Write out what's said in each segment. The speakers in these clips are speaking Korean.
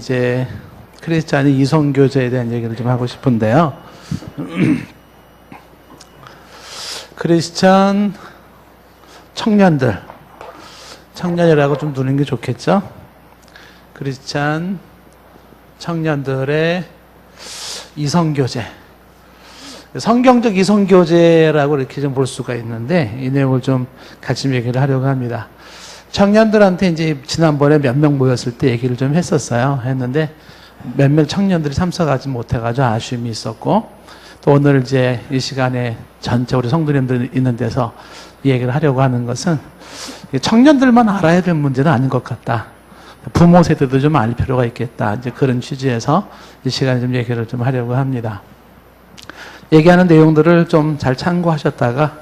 이제 크리스찬이 이성교제에 대한 얘기를 좀 하고 싶은데요. 크리스찬 청년이라고 좀 두는 게 좋겠죠? 크리스찬 청년들의 이성교제. 성경적 이성교제라고 이렇게 좀 볼 수가 있는데, 이 내용을 좀 같이 얘기를 하려고 합니다. 청년들한테 이제 지난번에 몇 명 모였을 때 얘기를 좀 했는데, 몇 명 청년들이 참석하지 못해가지고 아쉬움이 있었고, 또 오늘 이제 이 시간에 전체 우리 성도님들 있는 데서 이 얘기를 하려고 하는 것은 청년들만 알아야 될 문제는 아닌 것 같다. 부모 세대도 좀 알 필요가 있겠다. 이제 그런 취지에서 이 시간에 좀 얘기를 좀 하려고 합니다. 얘기하는 내용들을 좀 잘 참고하셨다가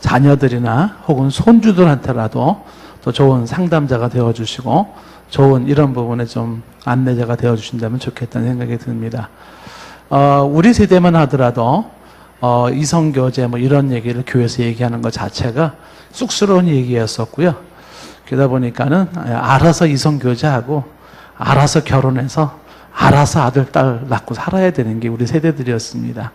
자녀들이나 혹은 손주들한테라도 또 좋은 상담자가 되어주시고 좋은 이런 부분에 좀 안내자가 되어주신다면 좋겠다는 생각이 듭니다. 우리 세대만 하더라도 이성교제 뭐 이런 얘기를 교회에서 얘기하는 것 자체가 쑥스러운 얘기였었고요. 그러다 보니까는 알아서 이성교제하고 알아서 결혼해서 알아서 아들, 딸 낳고 살아야 되는 게 우리 세대들이었습니다.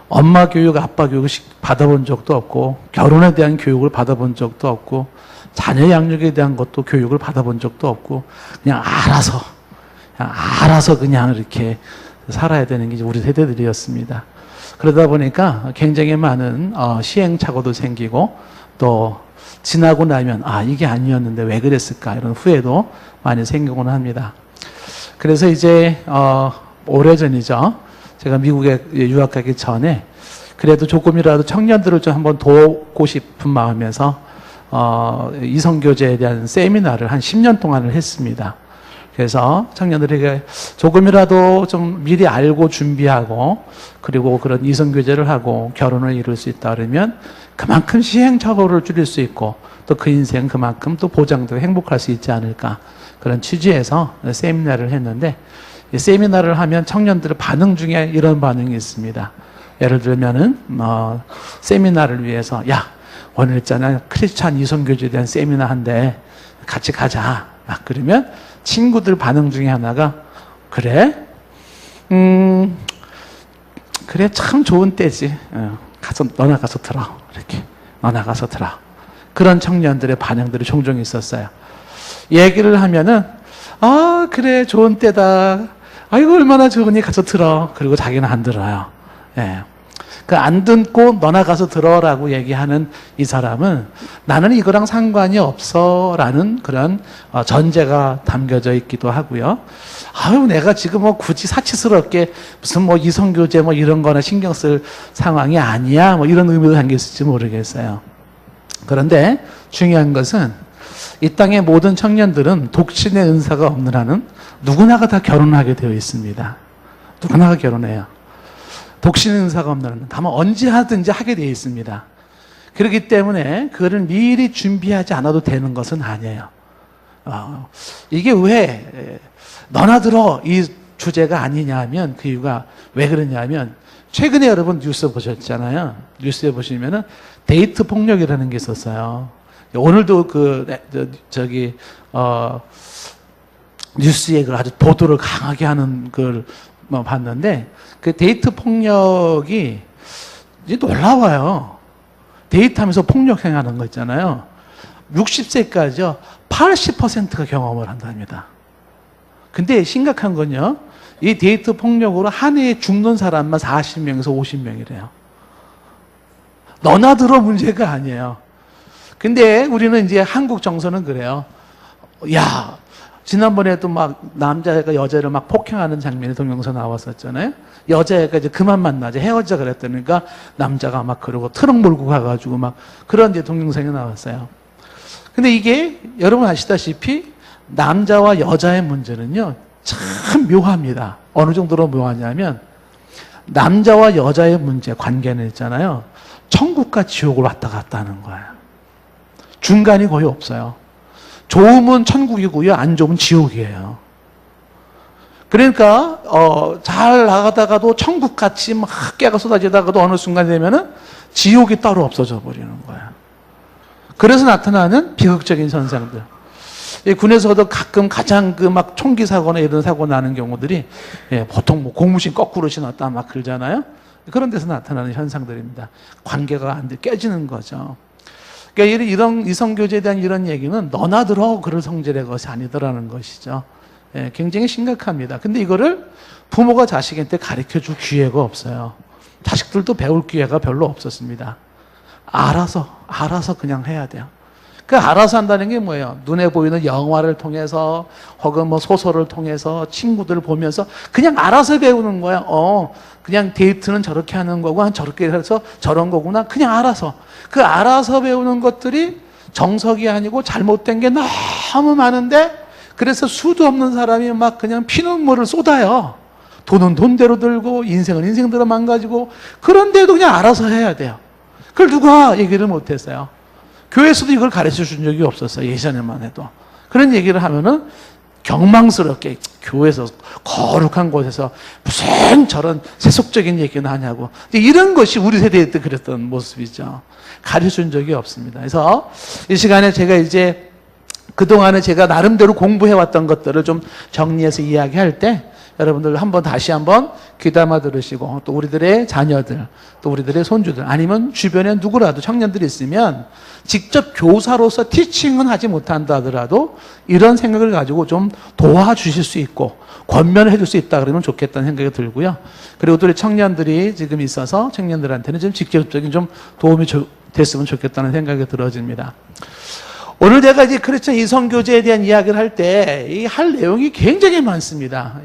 엄마 교육, 아빠 교육을 받아본 적도 없고, 결혼에 대한 교육을 받아본 적도 없고, 자녀 양육에 대한 것도 교육을 받아본 적도 없고, 그냥 알아서 그냥 이렇게 살아야 되는 게 우리 세대들이었습니다. 그러다 보니까 굉장히 많은 시행착오도 생기고, 또 지나고 나면 이게 아니었는데 왜 그랬을까 이런 후회도 많이 생기곤 합니다. 그래서 이제 오래전이죠. 제가 미국에 유학 가기 전에 그래도 조금이라도 청년들을 좀 한번 돕고 싶은 마음에서 이성교제에 대한 세미나를 한 10년 동안을 했습니다. 그래서 청년들에게 조금이라도 좀 미리 알고 준비하고, 그리고 그런 이성교제를 하고 결혼을 이룰 수 있다 그러면 그만큼 시행착오를 줄일 수 있고, 또 그 인생 그만큼 또 보장되고 행복할 수 있지 않을까, 그런 취지에서 세미나를 했는데, 이 세미나를 하면 청년들의 반응 중에 이런 반응이 있습니다. 예를 들면은 세미나를 위해서 오늘 있잖아 크리스찬 이성교제에 대한 세미나 한대, 같이 가자. 막 그러면 친구들 반응 중에 하나가 그래 참 좋은 때지. 너나 가서 들어. 이렇게 너나 가서 들어. 그런 청년들의 반응들이 종종 있었어요. 얘기를 하면은 그래 좋은 때다. 이거 얼마나 좋으니 가서 들어. 그리고 자기는 안 들어요. 그 안 듣고 너나 가서 들어라고 얘기하는 이 사람은 나는 이거랑 상관이 없어라는 그런 전제가 담겨져 있기도 하고요. 내가 지금 뭐 굳이 사치스럽게 무슨 뭐 이성교제 뭐 이런 거나 신경 쓸 상황이 아니야. 뭐 이런 의미도 담겨 있을지 모르겠어요. 그런데 중요한 것은 이 땅의 모든 청년들은 독신의 은사가 없는 한은 누구나가 다 결혼하게 되어 있습니다. 누구나가 결혼해요. 독신 은사가 없는 한은 다만 언제 하든지 하게 되어 있습니다. 그렇기 때문에 그거를 미리 준비하지 않아도 되는 것은 아니에요. 이게 왜 너나 들어 이 주제가 아니냐 하면, 그 이유가 왜 그러냐면, 최근에 여러분 뉴스 보셨잖아요. 뉴스에 보시면은 데이트 폭력이라는 게 있었어요. 오늘도 뉴스에 아주 보도를 강하게 하는 걸 봤는데, 그 데이트 폭력이 이제 놀라워요. 데이트하면서 폭력 행하는 거 있잖아요. 60세까지요, 80%가 경험을 한답니다. 근데 심각한 건요, 이 데이트 폭력으로 한 해에 죽는 사람만 40명에서 50명이래요. 너나 들어 문제가 아니에요. 근데 우리는 이제 한국 정서는 그래요. 지난번에도 막 남자애가 여자를 막 폭행하는 장면이 동영상 나왔었잖아요. 여자애가 이제 그만 만나자 헤어지자 그랬다니까 남자가 막 그러고 트럭 몰고 가가지고 막 그런 이제 동영상이 나왔어요. 근데 이게 여러분 아시다시피 남자와 여자의 문제는요, 참 묘합니다. 어느 정도로 묘하냐면, 남자와 여자의 문제, 관계는 있잖아요, 천국과 지옥을 왔다 갔다 하는 거예요. 중간이 거의 없어요. 좋으면 천국이고요, 안 좋으면 지옥이에요. 그러니까 잘 나가다가도 천국같이 막 깨가 쏟아지다가도 어느 순간 되면은 지옥이 따로 없어져 버리는 거예요. 그래서 나타나는 비극적인 현상들. 군에서도 가끔 가장 그 막 총기 사고나 이런 사고 나는 경우들이 보통 뭐 고무신 거꾸로 신었다 막 그러잖아요. 그런 데서 나타나는 현상들입니다. 관계가 안 돼 깨지는 거죠. 그러니까 이런 이성교제에 대한 이런 얘기는 너나 들어 그럴 성질의 것이 아니더라는 것이죠. 굉장히 심각합니다. 근데 이거를 부모가 자식한테 가르쳐 줄 기회가 없어요. 자식들도 배울 기회가 별로 없었습니다. 알아서 그냥 해야 돼요. 그 알아서 한다는 게 뭐예요? 눈에 보이는 영화를 통해서 혹은 뭐 소설을 통해서 친구들을 보면서 그냥 알아서 배우는 거야. 그냥 데이트는 저렇게 하는 거고 저렇게 해서 저런 거구나. 그냥 알아서. 그 알아서 배우는 것들이 정석이 아니고 잘못된 게 너무 많은데 그래서 수도 없는 사람이 막 그냥 피눈물을 쏟아요. 돈은 돈대로 들고 인생은 인생대로 망가지고 그런데도 그냥 알아서 해야 돼요. 그걸 누가 얘기를 못했어요. 교회에서도 이걸 가르쳐 준 적이 없었어요. 예전에만 해도. 그런 얘기를 하면은 경망스럽게 교회에서 거룩한 곳에서 무슨 저런 세속적인 얘기는 하냐고. 이런 것이 우리 세대 때 그랬던 모습이죠. 가르쳐 준 적이 없습니다. 그래서 이 시간에 제가 이제 그동안에 제가 나름대로 공부해왔던 것들을 좀 정리해서 이야기할 때 여러분들 다시 한번 귀담아 들으시고 또 우리들의 자녀들 또 우리들의 손주들 아니면 주변에 누구라도 청년들이 있으면 직접 교사로서 티칭은 하지 못한다 하더라도 이런 생각을 가지고 좀 도와주실 수 있고 권면을 해줄 수 있다 그러면 좋겠다는 생각이 들고요. 그리고 또 우리 청년들이 지금 있어서 청년들한테는 좀 직접적인 좀 도움이 됐으면 좋겠다는 생각이 들어집니다. 오늘 제가 이제 크리스천 이성교제에 대한 이야기를 할 때 할 내용이 굉장히 많습니다.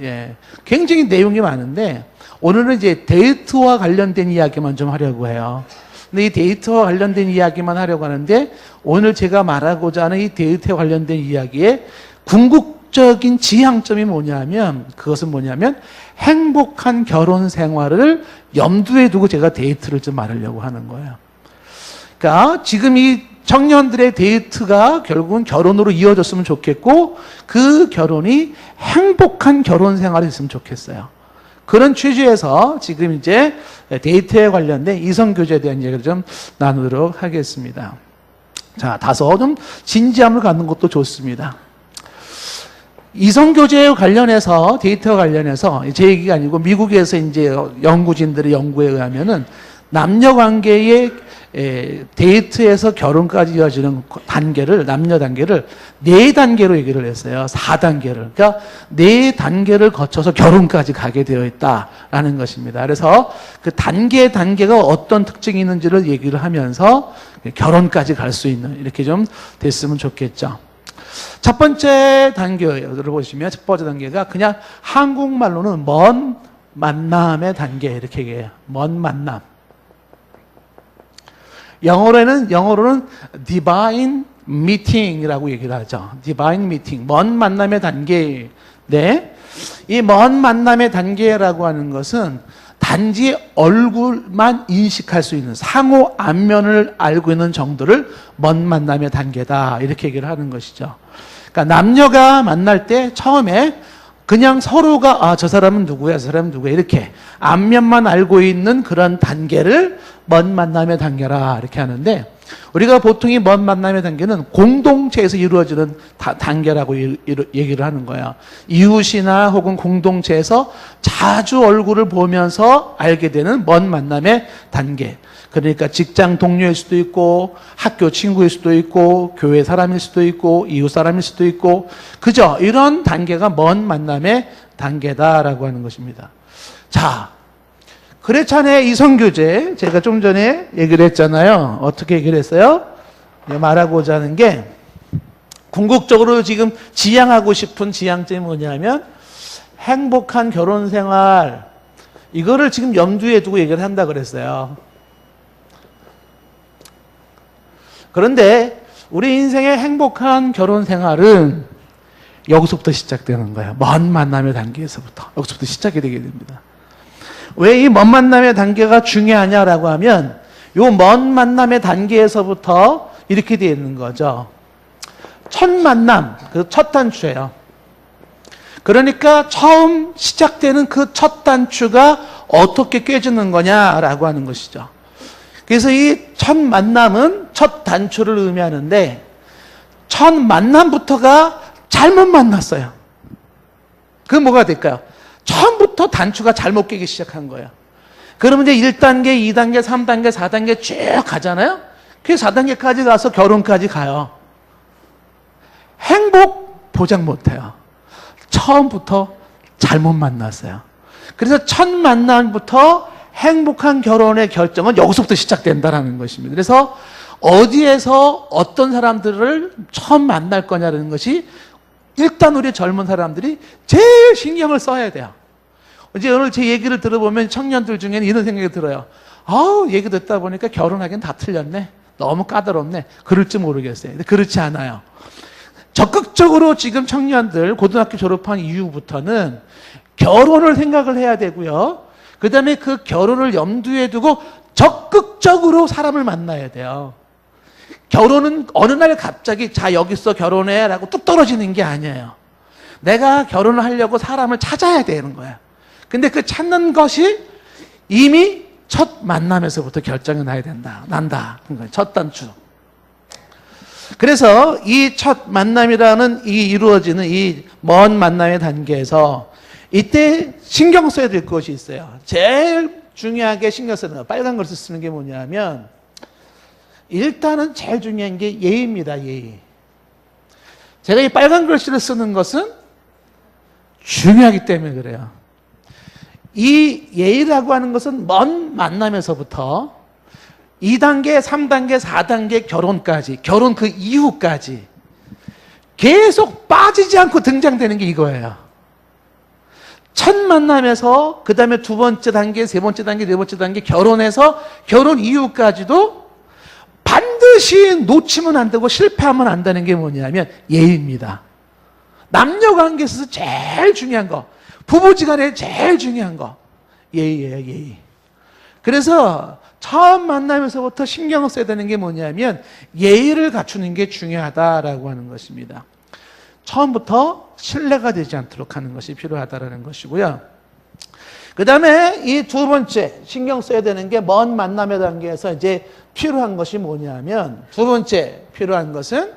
굉장히 내용이 많은데 오늘은 이제 데이트와 관련된 이야기만 좀 하려고 해요. 근데 이 데이트와 관련된 이야기만 하려고 하는데 오늘 제가 말하고자 하는 이 데이트에 관련된 이야기의 궁극적인 지향점이 뭐냐면 그것은 뭐냐면 행복한 결혼 생활을 염두에 두고 제가 데이트를 좀 말하려고 하는 거예요. 그러니까 지금 이 청년들의 데이트가 결국은 결혼으로 이어졌으면 좋겠고 그 결혼이 행복한 결혼 생활이 있으면 좋겠어요. 그런 취지에서 지금 이제 데이트에 관련된 이성교제에 대한 얘기를 좀 나누도록 하겠습니다. 자, 다소 좀 진지함을 갖는 것도 좋습니다. 이성교제에 관련해서 데이트와 관련해서 제 얘기가 아니고 미국에서 이제 연구진들의 연구에 의하면은 남녀 관계의 데이트에서 결혼까지 이어지는 단계를 남녀 단계를 4단계로 얘기를 했어요. 4단계를. 그러니까 4단계를 거쳐서 결혼까지 가게 되어 있다라는 것입니다. 그래서 그 단계가 어떤 특징이 있는지를 얘기를 하면서 결혼까지 갈 수 있는 이렇게 좀 됐으면 좋겠죠. 첫 번째 단계를 보시면 첫 번째 단계가 그냥 한국말로는 먼 만남의 단계 이렇게 얘기해요. 먼 만남. 영어로는 divine meeting이라고 얘기를 하죠. divine meeting. 먼 만남의 단계. 네. 이 먼 만남의 단계라고 하는 것은 단지 얼굴만 인식할 수 있는 상호 안면을 알고 있는 정도를 먼 만남의 단계다. 이렇게 얘기를 하는 것이죠. 그러니까 남녀가 만날 때 처음에 그냥 서로가 저 사람은 누구야, 저 사람은 누구야 이렇게 안면만 알고 있는 그런 단계를 먼 만남의 단계라 이렇게 하는데 우리가 보통 이 먼 만남의 단계는 공동체에서 이루어지는 단계라고 얘기를 하는 거예요. 이웃이나 혹은 공동체에서 자주 얼굴을 보면서 알게 되는 먼 만남의 단계. 그러니까 직장 동료일 수도 있고 학교 친구일 수도 있고 교회 사람일 수도 있고 이웃 사람일 수도 있고 그죠? 이런 단계가 먼 만남의 단계다라고 하는 것입니다. 자, 크리스찬의 이성교제 제가 좀 전에 얘기를 했잖아요. 어떻게 얘기를 했어요? 말하고자 하는 게 궁극적으로 지금 지향하고 싶은 지향점이 뭐냐면 행복한 결혼 생활 이거를 지금 염두에 두고 얘기를 한다 그랬어요. 그런데 우리 인생의 행복한 결혼 생활은 여기서부터 시작되는 거예요. 먼 만남의 단계에서부터 여기서부터 시작이 되게 됩니다. 왜 이 먼 만남의 단계가 중요하냐라고 하면 이 먼 만남의 단계에서부터 이렇게 되어 있는 거죠. 첫 만남, 그 첫 단추예요. 그러니까 처음 시작되는 그 첫 단추가 어떻게 깨지는 거냐라고 하는 것이죠. 그래서 이 첫 만남은 첫 단추를 의미하는데 첫 만남부터가 잘못 만났어요. 그건 뭐가 될까요? 처음부터 단추가 잘못 끼기 시작한 거예요. 그러면 이제 1단계, 2단계, 3단계, 4단계 쭉 가잖아요. 그 4단계까지 가서 결혼까지 가요. 행복 보장 못해요. 처음부터 잘못 만났어요. 그래서 첫 만남부터 행복한 결혼의 결정은 여기서부터 시작된다는 것입니다. 그래서 어디에서 어떤 사람들을 처음 만날 거냐는 것이 일단 우리 젊은 사람들이 제일 신경을 써야 돼요. 이제 오늘 제 얘기를 들어보면 청년들 중에는 이런 생각이 들어요. 얘기 듣다 보니까 결혼하기엔 다 틀렸네. 너무 까다롭네. 그럴지 모르겠어요. 근데 그렇지 않아요. 적극적으로 지금 청년들 고등학교 졸업한 이후부터는 결혼을 생각을 해야 되고요. 그 다음에 그 결혼을 염두에 두고 적극적으로 사람을 만나야 돼요. 결혼은 어느 날 갑자기 자 여기서 결혼해 라고 뚝 떨어지는 게 아니에요. 내가 결혼을 하려고 사람을 찾아야 되는 거야. 근데 그 찾는 것이 이미 첫 만남에서부터 결정이 난다. 첫 단추. 그래서 이 첫 만남이라는 이루어지는 이 먼 만남의 단계에서 이때 신경 써야 될 것이 있어요. 제일 중요하게 신경 쓰는 거, 빨간 글씨 쓰는 게 뭐냐면 일단은 제일 중요한 게 예의입니다. 예의. 제가 이 빨간 글씨를 쓰는 것은 중요하기 때문에 그래요. 이 예의라고 하는 것은 먼 만남에서부터 2단계, 3단계, 4단계 결혼까지, 결혼 그 이후까지 계속 빠지지 않고 등장되는 게 이거예요. 첫 만남에서 그 다음에 두 번째 단계, 세 번째 단계, 네 번째 단계 결혼해서 결혼 이후까지도 반드시 놓치면 안 되고 실패하면 안 되는 게 뭐냐면 예의입니다. 남녀 관계에 있어서 제일 중요한 거, 부부지간에 제일 중요한 거 예의예요. 예의. 그래서 처음 만나면서부터 신경을 써야 되는 게 뭐냐면 예의를 갖추는 게 중요하다라고 하는 것입니다. 처음부터 신뢰가 되지 않도록 하는 것이 필요하다라는 것이고요. 그 다음에 이 두 번째 신경 써야 되는 게 먼 만남의 단계에서 이제 필요한 것이 뭐냐면 두 번째 필요한 것은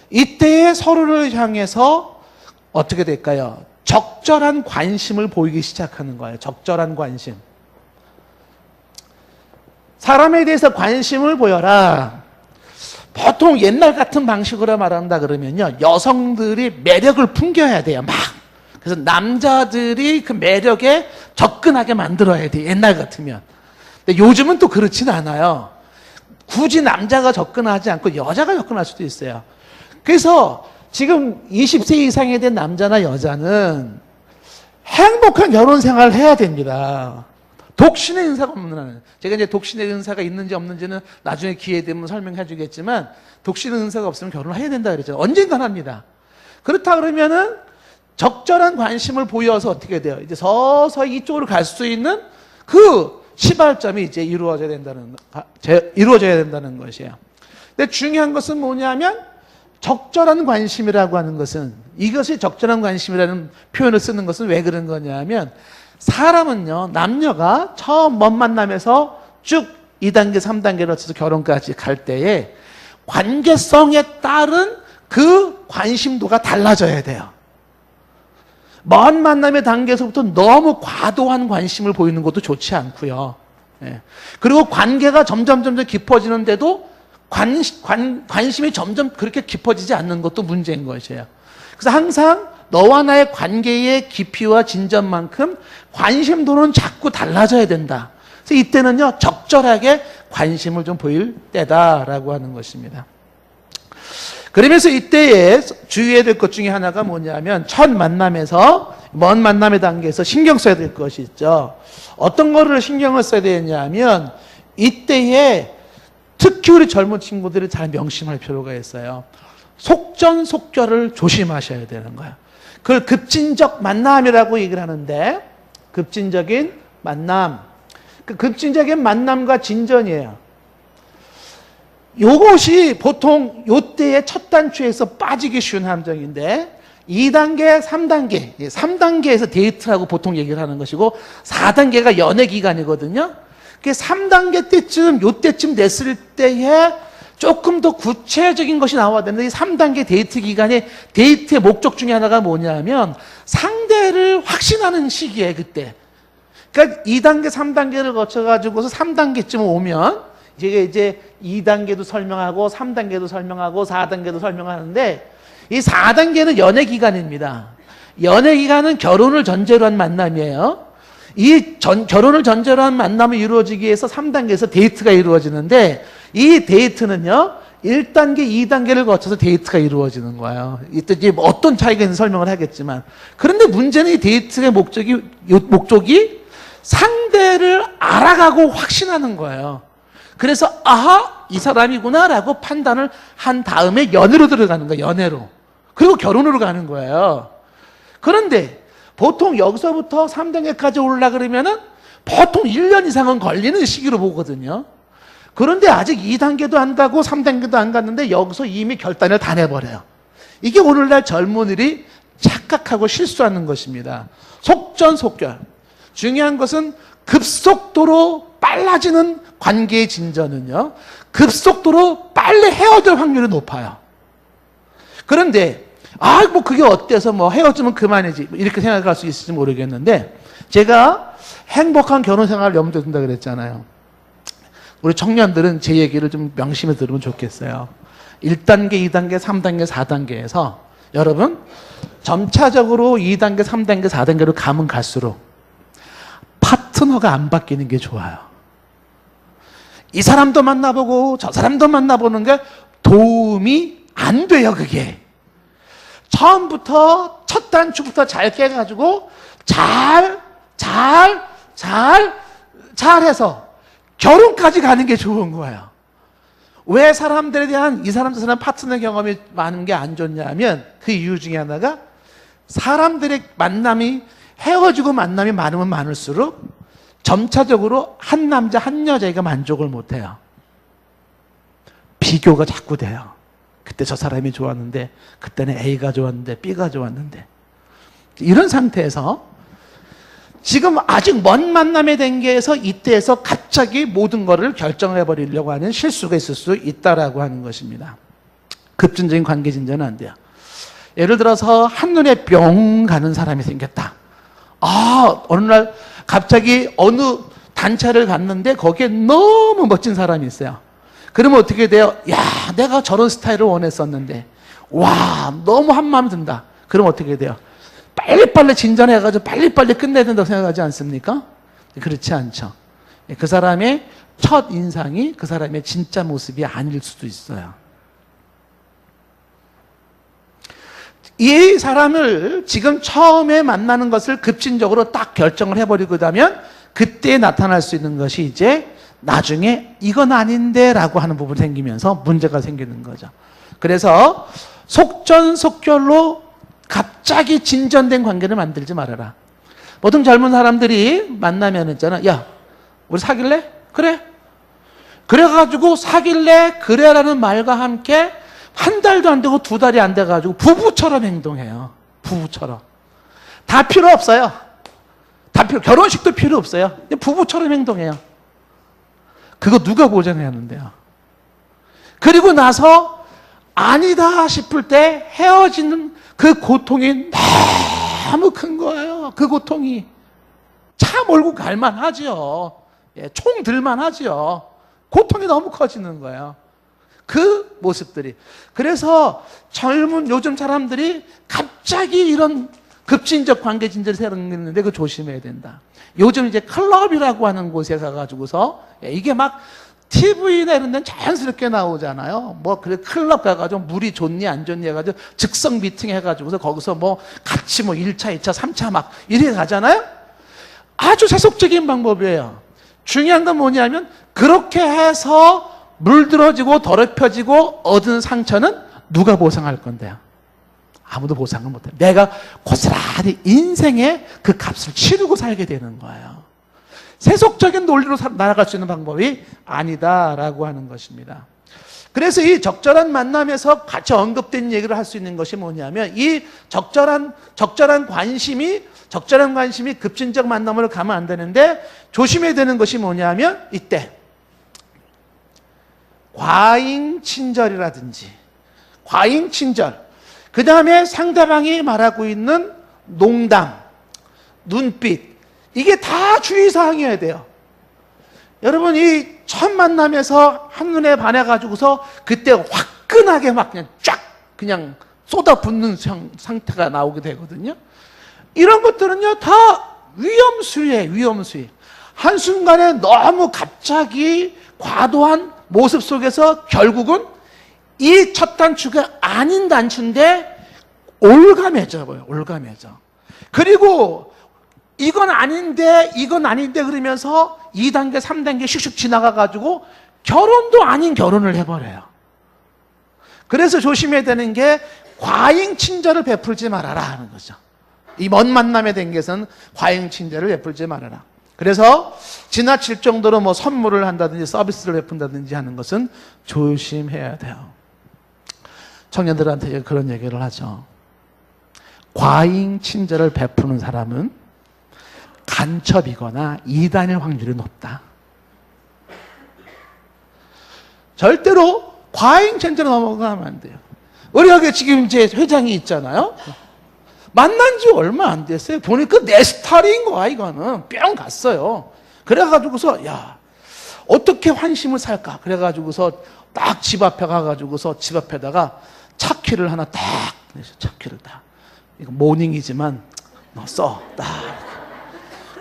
이때에 서로를 향해서 어떻게 될까요? 적절한 관심을 보이기 시작하는 거예요. 적절한 관심. 사람에 대해서 관심을 보여라. 보통 옛날 같은 방식으로 말한다 그러면요. 여성들이 매력을 풍겨야 돼요. 막. 그래서 남자들이 그 매력에 접근하게 만들어야 돼요. 옛날 같으면. 근데 요즘은 또 그렇진 않아요. 굳이 남자가 접근하지 않고 여자가 접근할 수도 있어요. 그래서 지금 20세 이상이 된 남자나 여자는 행복한 결혼 생활을 해야 됩니다. 독신의 은사가 없는 한. 제가 이제 독신의 은사가 있는지 없는지는 나중에 기회 되면 설명해 주겠지만 독신의 은사가 없으면 결혼을 해야 된다 그랬잖아요. 언젠간 합니다. 그렇다 그러면은 적절한 관심을 보여서 어떻게 돼요? 이제 서서히 이쪽으로 갈 수 있는 그 시발점이 이제 이루어져야 된다는 것이에요. 근데 중요한 것은 뭐냐면 적절한 관심이라고 하는 것은 이것이 적절한 관심이라는 표현을 쓰는 것은 왜 그런 거냐면 사람은요, 남녀가 처음 먼 만남에서 쭉 2단계, 3단계로 거쳐서 결혼까지 갈 때에 관계성에 따른 그 관심도가 달라져야 돼요. 먼 만남의 단계에서부터 너무 과도한 관심을 보이는 것도 좋지 않고요. 예. 그리고 관계가 점점 깊어지는데도 관심이 점점 그렇게 깊어지지 않는 것도 문제인 것이에요. 그래서 항상 너와 나의 관계의 깊이와 진전만큼 관심도는 자꾸 달라져야 된다. 그래서 이때는요, 적절하게 관심을 좀 보일 때다라고 하는 것입니다. 그러면서 이때에 주의해야 될 것 중에 하나가 뭐냐면 첫 만남에서 먼 만남의 단계에서 신경 써야 될 것이 있죠. 어떤 거를 신경을 써야 되냐면 이때에 특히 우리 젊은 친구들이 잘 명심할 필요가 있어요. 속전속결을 조심하셔야 되는 거예요. 그걸 급진적 만남이라고 얘기를 하는데 급진적인 만남. 그 급진적인 만남과 진전이에요. 요것이 보통 요때의 첫 단추에서 빠지기 쉬운 함정인데 2단계, 3단계, 3단계에서 데이트라고 보통 얘기를 하는 것이고 4단계가 연애 기간이거든요. 그 3단계 때쯤, 요때쯤 됐을 때에 조금 더 구체적인 것이 나와야 되는데 이 3단계 데이트 기간에 데이트의 목적 중에 하나가 뭐냐면 상대를 확신하는 시기에 그때. 그러니까 2단계, 3단계를 거쳐가지고서 3단계쯤 오면 이제 2단계도 설명하고 3단계도 설명하고 4단계도 설명하는데 이 4단계는 연애 기간입니다. 연애 기간은 결혼을 전제로 한 만남이에요. 결혼을 전제로 한 만남이 이루어지기 위해서 3단계에서 데이트가 이루어지는데 이 데이트는요, 1단계, 2단계를 거쳐서 데이트가 이루어지는 거예요. 이때 이제 어떤 차이가 있는지 설명을 하겠지만. 그런데 문제는 이 데이트의 목적이 상대를 알아가고 확신하는 거예요. 그래서, 아하, 이 사람이구나, 라고 판단을 한 다음에 연애로 들어가는 거예요, 연애로. 그리고 결혼으로 가는 거예요. 그런데 보통 여기서부터 3단계까지 올라 그러면은 보통 1년 이상은 걸리는 시기로 보거든요. 그런데 아직 2단계도 안 가고 3단계도 안 갔는데 여기서 이미 결단을 다 내버려요. 이게 오늘날 젊은이들이 착각하고 실수하는 것입니다. 속전속결. 중요한 것은 급속도로 빨라지는 관계의 진전은요, 급속도로 빨리 헤어질 확률이 높아요. 그런데 뭐 그게 어때서 뭐 헤어지면 그만이지 이렇게 생각할 수 있을지 모르겠는데, 제가 행복한 결혼 생활을 염두에 둔다 그랬잖아요. 우리 청년들은 제 얘기를 좀 명심해 들으면 좋겠어요. 1단계, 2단계, 3단계, 4단계에서 여러분 점차적으로 2단계, 3단계, 4단계로 가면 갈수록 파트너가 안 바뀌는 게 좋아요. 이 사람도 만나보고 저 사람도 만나보는 게 도움이 안 돼요. 그게 처음부터 첫 단추부터 잘 깨가지고 잘해서 결혼까지 가는 게 좋은 거예요. 왜 사람들에 대한 이 사람 저 사람 파트너 경험이 많은 게 안 좋냐면 그 이유 중에 하나가 사람들의 만남이 헤어지고 만남이 많으면 많을수록 점차적으로 한 남자 한 여자가 만족을 못해요. 비교가 자꾸 돼요. 그때 저 사람이 좋았는데 그때는 A가 좋았는데 B가 좋았는데 이런 상태에서 지금 아직 먼 만남의 단계에서 이때에서 갑자기 모든 것을 결정해 버리려고 하는 실수가 있을 수 있다라고 하는 것입니다. 급진적인 관계 진전은 안 돼요. 예를 들어서 한눈에 뿅 가는 사람이 생겼다. 어느 날 갑자기 어느 단체를 갔는데 거기에 너무 멋진 사람이 있어요. 그러면 어떻게 돼요? 야, 내가 저런 스타일을 원했었는데 와, 너무 한마음 든다. 그러면 어떻게 돼요? 빨리빨리 진전해가지고 빨리빨리 끝내야 된다고 생각하지 않습니까? 그렇지 않죠. 그 사람의 첫 인상이 그 사람의 진짜 모습이 아닐 수도 있어요. 이 사람을 지금 처음에 만나는 것을 급진적으로 딱 결정을 해버리고 나면 그때 나타날 수 있는 것이 이제 나중에 이건 아닌데 라고 하는 부분이 생기면서 문제가 생기는 거죠. 그래서 속전속결로 갑자기 진전된 관계를 만들지 말아라. 보통 젊은 사람들이 만나면 있잖아. 야, 우리 사귈래? 그래. 그래가지고 사귈래? 그래라는 말과 함께 한 달도 안 되고 2달이 안 돼가지고 부부처럼 행동해요. 부부처럼. 다 필요 없어요. 결혼식도 필요 없어요. 그냥 부부처럼 행동해요. 그거 누가 보장하는데요? 그리고 나서 아니다 싶을 때 헤어지는 그 고통이 너무 큰 거예요. 그 고통이. 차 몰고 갈만 하죠. 총 들만 하죠. 고통이 너무 커지는 거예요. 그 모습들이. 그래서 젊은 요즘 사람들이 갑자기 이런 급진적 관계 진전이 생기는데 그거 조심해야 된다. 요즘 이제 클럽이라고 하는 곳에 가가지고서 이게 막 TV나 이런 데는 자연스럽게 나오잖아요. 뭐, 그래, 클럽 가가지고 물이 좋니, 안 좋니 해가지고 즉석 미팅 해가지고서 거기서 뭐 같이 뭐 1차, 2차, 3차 막 이렇게 가잖아요? 아주 세속적인 방법이에요. 중요한 건 뭐냐면 그렇게 해서 물들어지고 더럽혀지고 얻은 상처는 누가 보상할 건데요? 아무도 보상을 못해요. 내가 고스란히 인생의 그 값을 치르고 살게 되는 거예요. 세속적인 논리로 날아갈 수 있는 방법이 아니다라고 하는 것입니다. 그래서 이 적절한 만남에서 같이 언급된 얘기를 할 수 있는 것이 뭐냐면 이 적절한 관심이 급진적 만남으로 가면 안 되는데 조심해야 되는 것이 뭐냐면 이때 과잉친절이라든지 과잉친절, 그 다음에 상대방이 말하고 있는 농담, 눈빛, 이게 다 주의사항이어야 돼요. 여러분, 이 첫 만남에서 한눈에 반해가지고서 그때 화끈하게 막 그냥 쫙 그냥 쏟아붓는 상태가 나오게 되거든요. 이런 것들은요, 다 위험수위예요, 위험수위. 한순간에 너무 갑자기 과도한 모습 속에서 결국은 이 첫 단추가 아닌 단추인데 올가매져 버려요, 올가매져. 그리고 이건 아닌데 그러면서 2단계, 3단계 슉슉 지나가가지고 결혼도 아닌 결혼을 해버려요. 그래서 조심해야 되는 게 과잉 친절을 베풀지 말아라 하는 거죠. 이 먼 만남에 된 것은 과잉 친절을 베풀지 말아라. 그래서 지나칠 정도로 뭐 선물을 한다든지 서비스를 베푼다든지 하는 것은 조심해야 돼요. 청년들한테 그런 얘기를 하죠. 과잉 친절을 베푸는 사람은 간첩이거나 이단일 확률이 높다. 절대로 과잉 친절을 넘어가면 안 돼요. 우리 여기 지금 이제 회장이 있잖아요. 만난 지 얼마 안 됐어요. 보니까 내 스타일인 거야, 이거는. 뿅 갔어요. 그래가지고서, 야, 어떻게 환심을 살까? 그래가지고서 딱 집 앞에 가가지고서 집 앞에다가 차키를 하나 딱, 차키를 딱. 이거 모닝이지만, 너 써. 딱.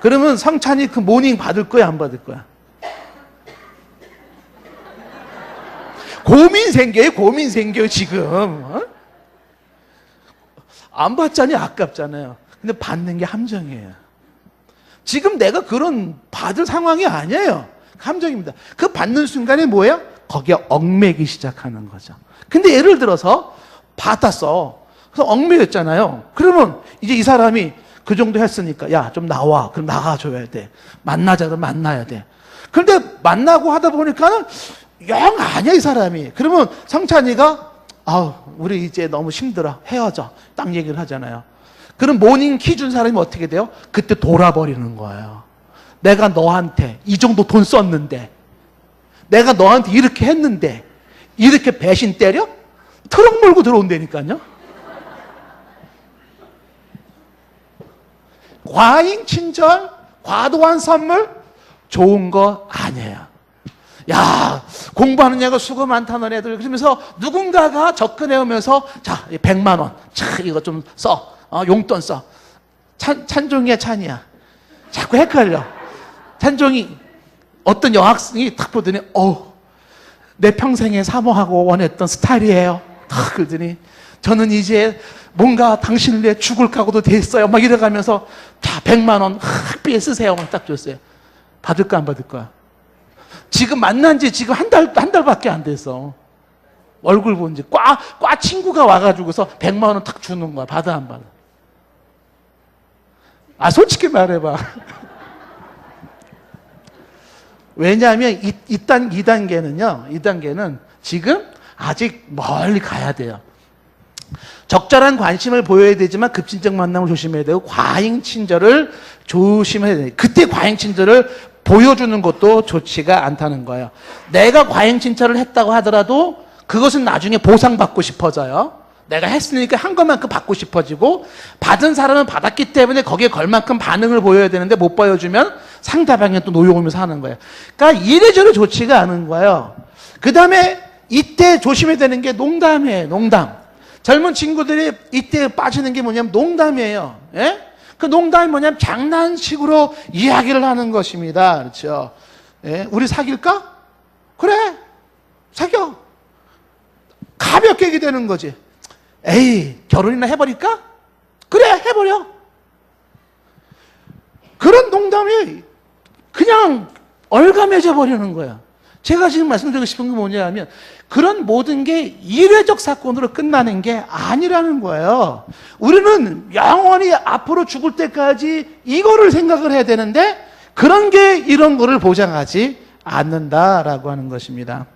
그러면 성찬이 그 모닝 받을 거야, 안 받을 거야? 고민 생겨요, 지금. 어? 안 받자니 아깝잖아요. 근데 받는 게 함정이에요. 지금 내가 그런 받을 상황이 아니에요. 함정입니다. 그 받는 순간에 뭐예요? 거기에 얽매기 시작하는 거죠. 근데 예를 들어서 받았어. 그래서 얽매였잖아요. 그러면 이제 이 사람이 그 정도 했으니까 야, 좀 나와. 그럼 나가줘야 돼. 만나자. 그럼 만나야 돼. 그런데 만나고 하다 보니까는 영 아니야, 이 사람이. 그러면 성찬이가 아우, 우리 이제 너무 힘들어. 헤어져. 딱 얘기를 하잖아요. 그럼 모닝 키 준 사람이 어떻게 돼요? 그때 돌아버리는 거예요. 내가 너한테 이 정도 돈 썼는데, 내가 너한테 이렇게 했는데, 이렇게 배신 때려? 트럭 몰고 들어온다니까요. 과잉 친절, 과도한 선물, 좋은 거 아니에요. 야, 공부하는 애가 수고 많다, 너네들. 그러면서 누군가가 접근해 오면서, 자, 100만 원. 자, 이거 좀 써. 용돈 써. 찬종이야, 찬이야. 자꾸 헷갈려. 찬종이, 어떤 여학생이 탁 보더니, 내 평생에 사모하고 원했던 스타일이에요. 탁 그러더니, 저는 이제 뭔가 당신을 위해 죽을 각오도 됐어요. 막 이래가면서, 자, 100만 원 학비에 쓰세요. 막 딱 줬어요. 받을까, 안 받을까? 지금 만난 지 지금 한 달밖에 안 됐어. 얼굴 본 지. 과 친구가 와가지고서 100만 원 탁 주는 거야. 받아, 안 받아? 솔직히 말해봐. 왜냐하면 이 단계는 지금 아직 멀리 가야 돼요. 적절한 관심을 보여야 되지만 급진적 만남을 조심해야 되고 과잉 친절을 조심해야 돼요. 그때 과잉 친절을 보여주는 것도 좋지가 않다는 거예요. 내가 과잉 친절을 했다고 하더라도 그것은 나중에 보상받고 싶어져요. 내가 했으니까 한 것만큼 받고 싶어지고, 받은 사람은 받았기 때문에 거기에 걸만큼 반응을 보여야 되는데 못 보여주면 상대방이 또 노여우면서 하는 거예요. 그러니까 이래저래 좋지가 않은 거예요. 그 다음에 이때 조심해야 되는 게 농담이에요. 농담. 젊은 친구들이 이때 빠지는 게 뭐냐면 농담이에요. 예? 그 농담이 뭐냐면 장난식으로 이야기를 하는 것입니다. 그렇죠? 예? 우리 사귈까? 그래, 사겨. 가볍게 얘기 되는 거지. 에이, 결혼이나 해버릴까? 그래, 해버려. 그런 농담이 그냥 얼감해져 버리는 거야. 제가 지금 말씀드리고 싶은 건 뭐냐면, 그런 모든 게 일회적 사건으로 끝나는 게 아니라는 거예요. 우리는 영원히 앞으로 죽을 때까지 이거를 생각을 해야 되는데, 그런 게 이런 거를 보장하지 않는다라고 하는 것입니다.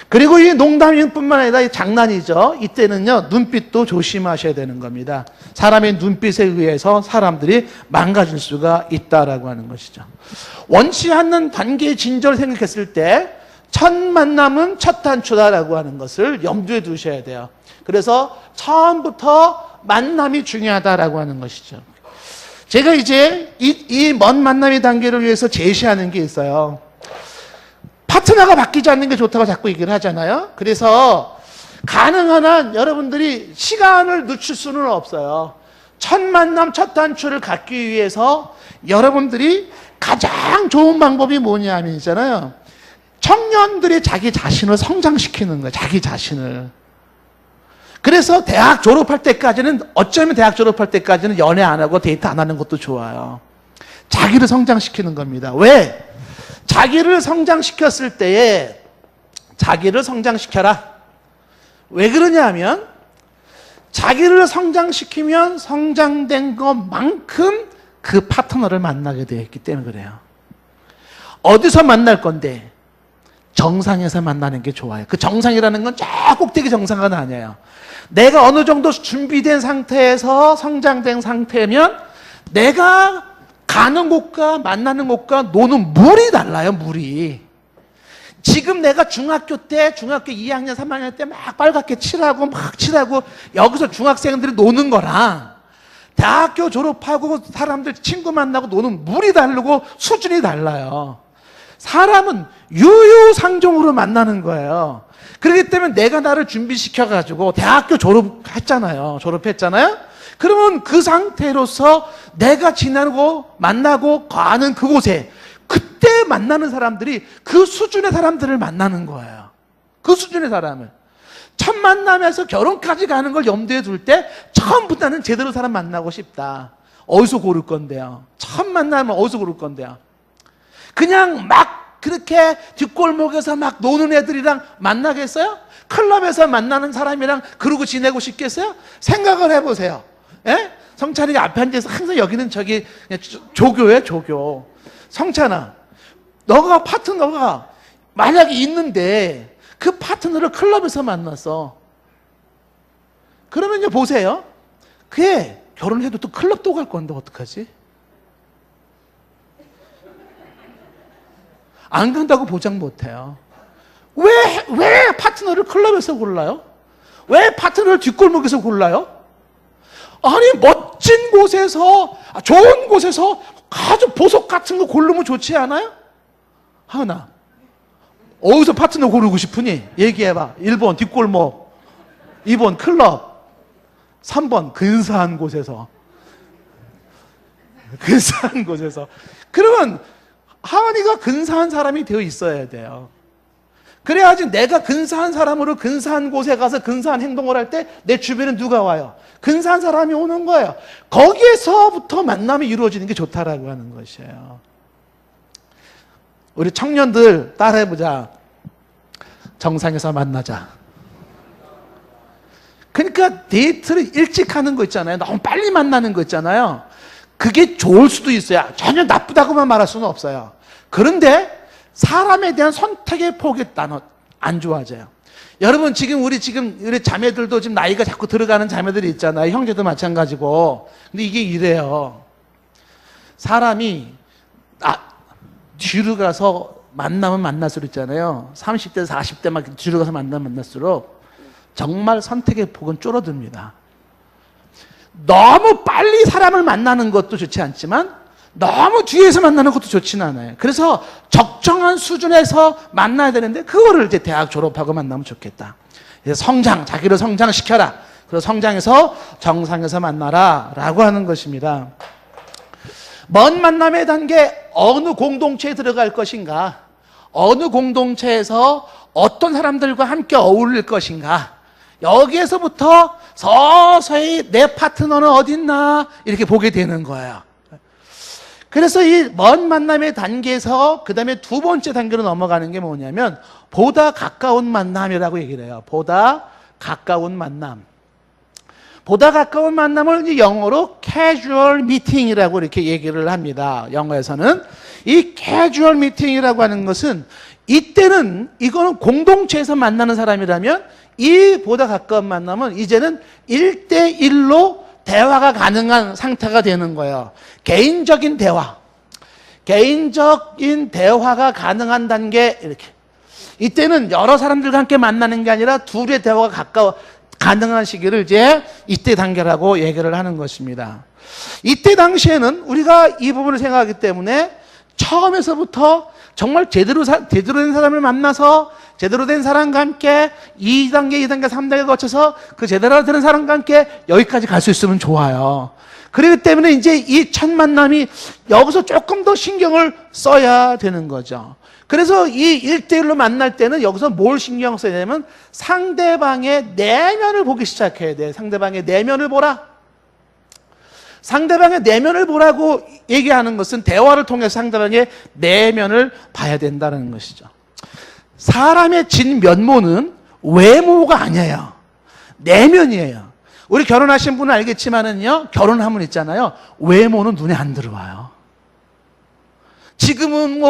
그리고 이 농담뿐만 아니라 이 장난이죠. 이때는요, 눈빛도 조심하셔야 되는 겁니다. 사람의 눈빛에 의해서 사람들이 망가질 수가 있다라고 하는 것이죠. 원치 않는 관계의 진전을 생각했을 때 첫 만남은 첫 단추다라고 하는 것을 염두에 두셔야 돼요. 그래서 처음부터 만남이 중요하다라고 하는 것이죠. 제가 이제 이 먼 만남의 단계를 위해서 제시하는 게 있어요. 파트너가 바뀌지 않는 게 좋다고 자꾸 얘기를 하잖아요. 그래서 가능한 한 여러분들이 시간을 늦출 수는 없어요. 첫 만남, 첫 단추를 갖기 위해서 여러분들이 가장 좋은 방법이 뭐냐면 있잖아요. 청년들이 자기 자신을 성장시키는 거예요. 자기 자신을. 그래서 대학 졸업할 때까지는, 어쩌면 대학 졸업할 때까지는 연애 안 하고 데이트 안 하는 것도 좋아요. 자기를 성장시키는 겁니다. 왜? 자기를 성장시켰을 때에 자기를 성장시켜라. 왜 그러냐 하면 자기를 성장시키면 성장된 것만큼 그 파트너를 만나게 되어 있기 때문에 그래요. 어디서 만날 건데? 정상에서 만나는 게 좋아요. 그 정상이라는 건 저 꼭대기 정상은 아니에요. 내가 어느 정도 준비된 상태에서 성장된 상태면 내가 가는 곳과 만나는 곳과 노는 물이 달라요. 물이. 지금 내가 중학교 2학년, 3학년 때 막 빨갛게 칠하고 막 칠하고 여기서 중학생들이 노는 거랑 대학교 졸업하고 사람들 친구 만나고 노는 물이 다르고 수준이 달라요. 사람은 유유상종으로 만나는 거예요. 그렇기 때문에 내가 나를 준비시켜가지고 대학교 졸업했잖아요. 그러면 그 상태로서 내가 지나고 만나고 가는 그곳에 그때 만나는 사람들이 그 수준의 사람들을 만나는 거예요. 그 수준의 사람을. 첫 만남에서 결혼까지 가는 걸 염두에 둘 때 처음부터 나는 제대로 사람 만나고 싶다. 어디서 고를 건데요? 첫 만나면 어디서 고를 건데요? 그냥 막 그렇게 뒷골목에서 막 노는 애들이랑 만나겠어요? 클럽에서 만나는 사람이랑 그러고 지내고 싶겠어요? 생각을 해보세요. 예? 성찬이가 앞에 앉아서 항상 여기는 저기 조교예요, 조교. 성찬아, 너가 파트너가 만약에 있는데 그 파트너를 클럽에서 만났어. 그러면요, 보세요. 그게 결혼해도 또 클럽 또 갈 건데 어떡하지? 안 간다고 보장 못해요. 왜 파트너를 클럽에서 골라요? 왜 파트너를 뒷골목에서 골라요? 아니, 멋진 곳에서, 좋은 곳에서 아주 보석 같은 거 고르면 좋지 않아요? 하은아, 어디서 파트너 고르고 싶으니? 얘기해봐. 1번 뒷골목, 2번 클럽, 3번 근사한 곳에서. 근사한 곳에서. 그러면 하은이가 근사한 사람이 되어 있어야 돼요. 그래야지 내가 근사한 사람으로 근사한 곳에 가서 근사한 행동을 할 때 내 주변에 누가 와요? 근사한 사람이 오는 거예요. 거기에서부터 만남이 이루어지는 게 좋다라고 하는 것이에요. 우리 청년들 따라해보자. 정상에서 만나자. 그러니까 데이트를 일찍 하는 거 있잖아요. 너무 빨리 만나는 거 있잖아요. 그게 좋을 수도 있어요. 전혀 나쁘다고만 말할 수는 없어요. 그런데 사람에 대한 선택의 폭이 안 좋아져요. 여러분, 우리 자매들도 지금 나이가 자꾸 들어가는 자매들이 있잖아요. 형제도 마찬가지고. 근데 이게 이래요. 사람이 뒤로 가서 만나면 만날수록 있잖아요. 30대, 40대 막 뒤로 가서 만날수록 정말 선택의 폭은 줄어듭니다. 너무 빨리 사람을 만나는 것도 좋지 않지만 너무 뒤에서 만나는 것도 좋지는 않아요. 그래서 적정한 수준에서 만나야 되는데 그거를 이제 대학 졸업하고 만나면 좋겠다. 자기를 성장시켜라. 그래서 성장해서 정상에서 만나라 라고 하는 것입니다. 먼 만남의 단계, 어느 공동체에 들어갈 것인가, 어느 공동체에서 어떤 사람들과 함께 어울릴 것인가, 여기에서부터 서서히 내 파트너는 어딨나 이렇게 보게 되는 거예요. 그래서 이 먼 만남의 단계에서 그 다음에 두 번째 단계로 넘어가는 게 뭐냐면 보다 가까운 만남이라고 얘기를 해요. 보다 가까운 만남. 보다 가까운 만남을 이제 영어로 casual meeting이라고 이렇게 얘기를 합니다. 영어에서는 이 casual meeting이라고 하는 것은 이거는 공동체에서 만나는 사람이라면 이 보다 가까운 만남은 이제는 1대1로 대화가 가능한 상태가 되는 거예요. 개인적인 대화가 가능한 단계, 이렇게. 이때는 여러 사람들과 함께 만나는 게 아니라 둘의 대화가 가능한 시기를 이제 이때 단계라고 얘기를 하는 것입니다. 이때 당시에는 우리가 이 부분을 생각하기 때문에 처음에서부터 정말 제대로 된 사람을 만나서 제대로 된 사람과 함께 2단계, 3단계 거쳐서 그 제대로 된 사람과 함께 여기까지 갈 수 있으면 좋아요. 그렇기 때문에 이제 이 첫 만남이 여기서 조금 더 신경을 써야 되는 거죠. 그래서 이 1대1로 만날 때는 여기서 뭘 신경 써야 되냐면 상대방의 내면을 보기 시작해야 돼요. 상대방의 내면을 보라. 상대방의 내면을 보라고 얘기하는 것은 대화를 통해서 상대방의 내면을 봐야 된다는 것이죠. 사람의 진면모는 외모가 아니에요. 내면이에요. 우리 결혼하신 분은 알겠지만은요, 결혼하면 있잖아요, 외모는 눈에 안 들어와요. 지금은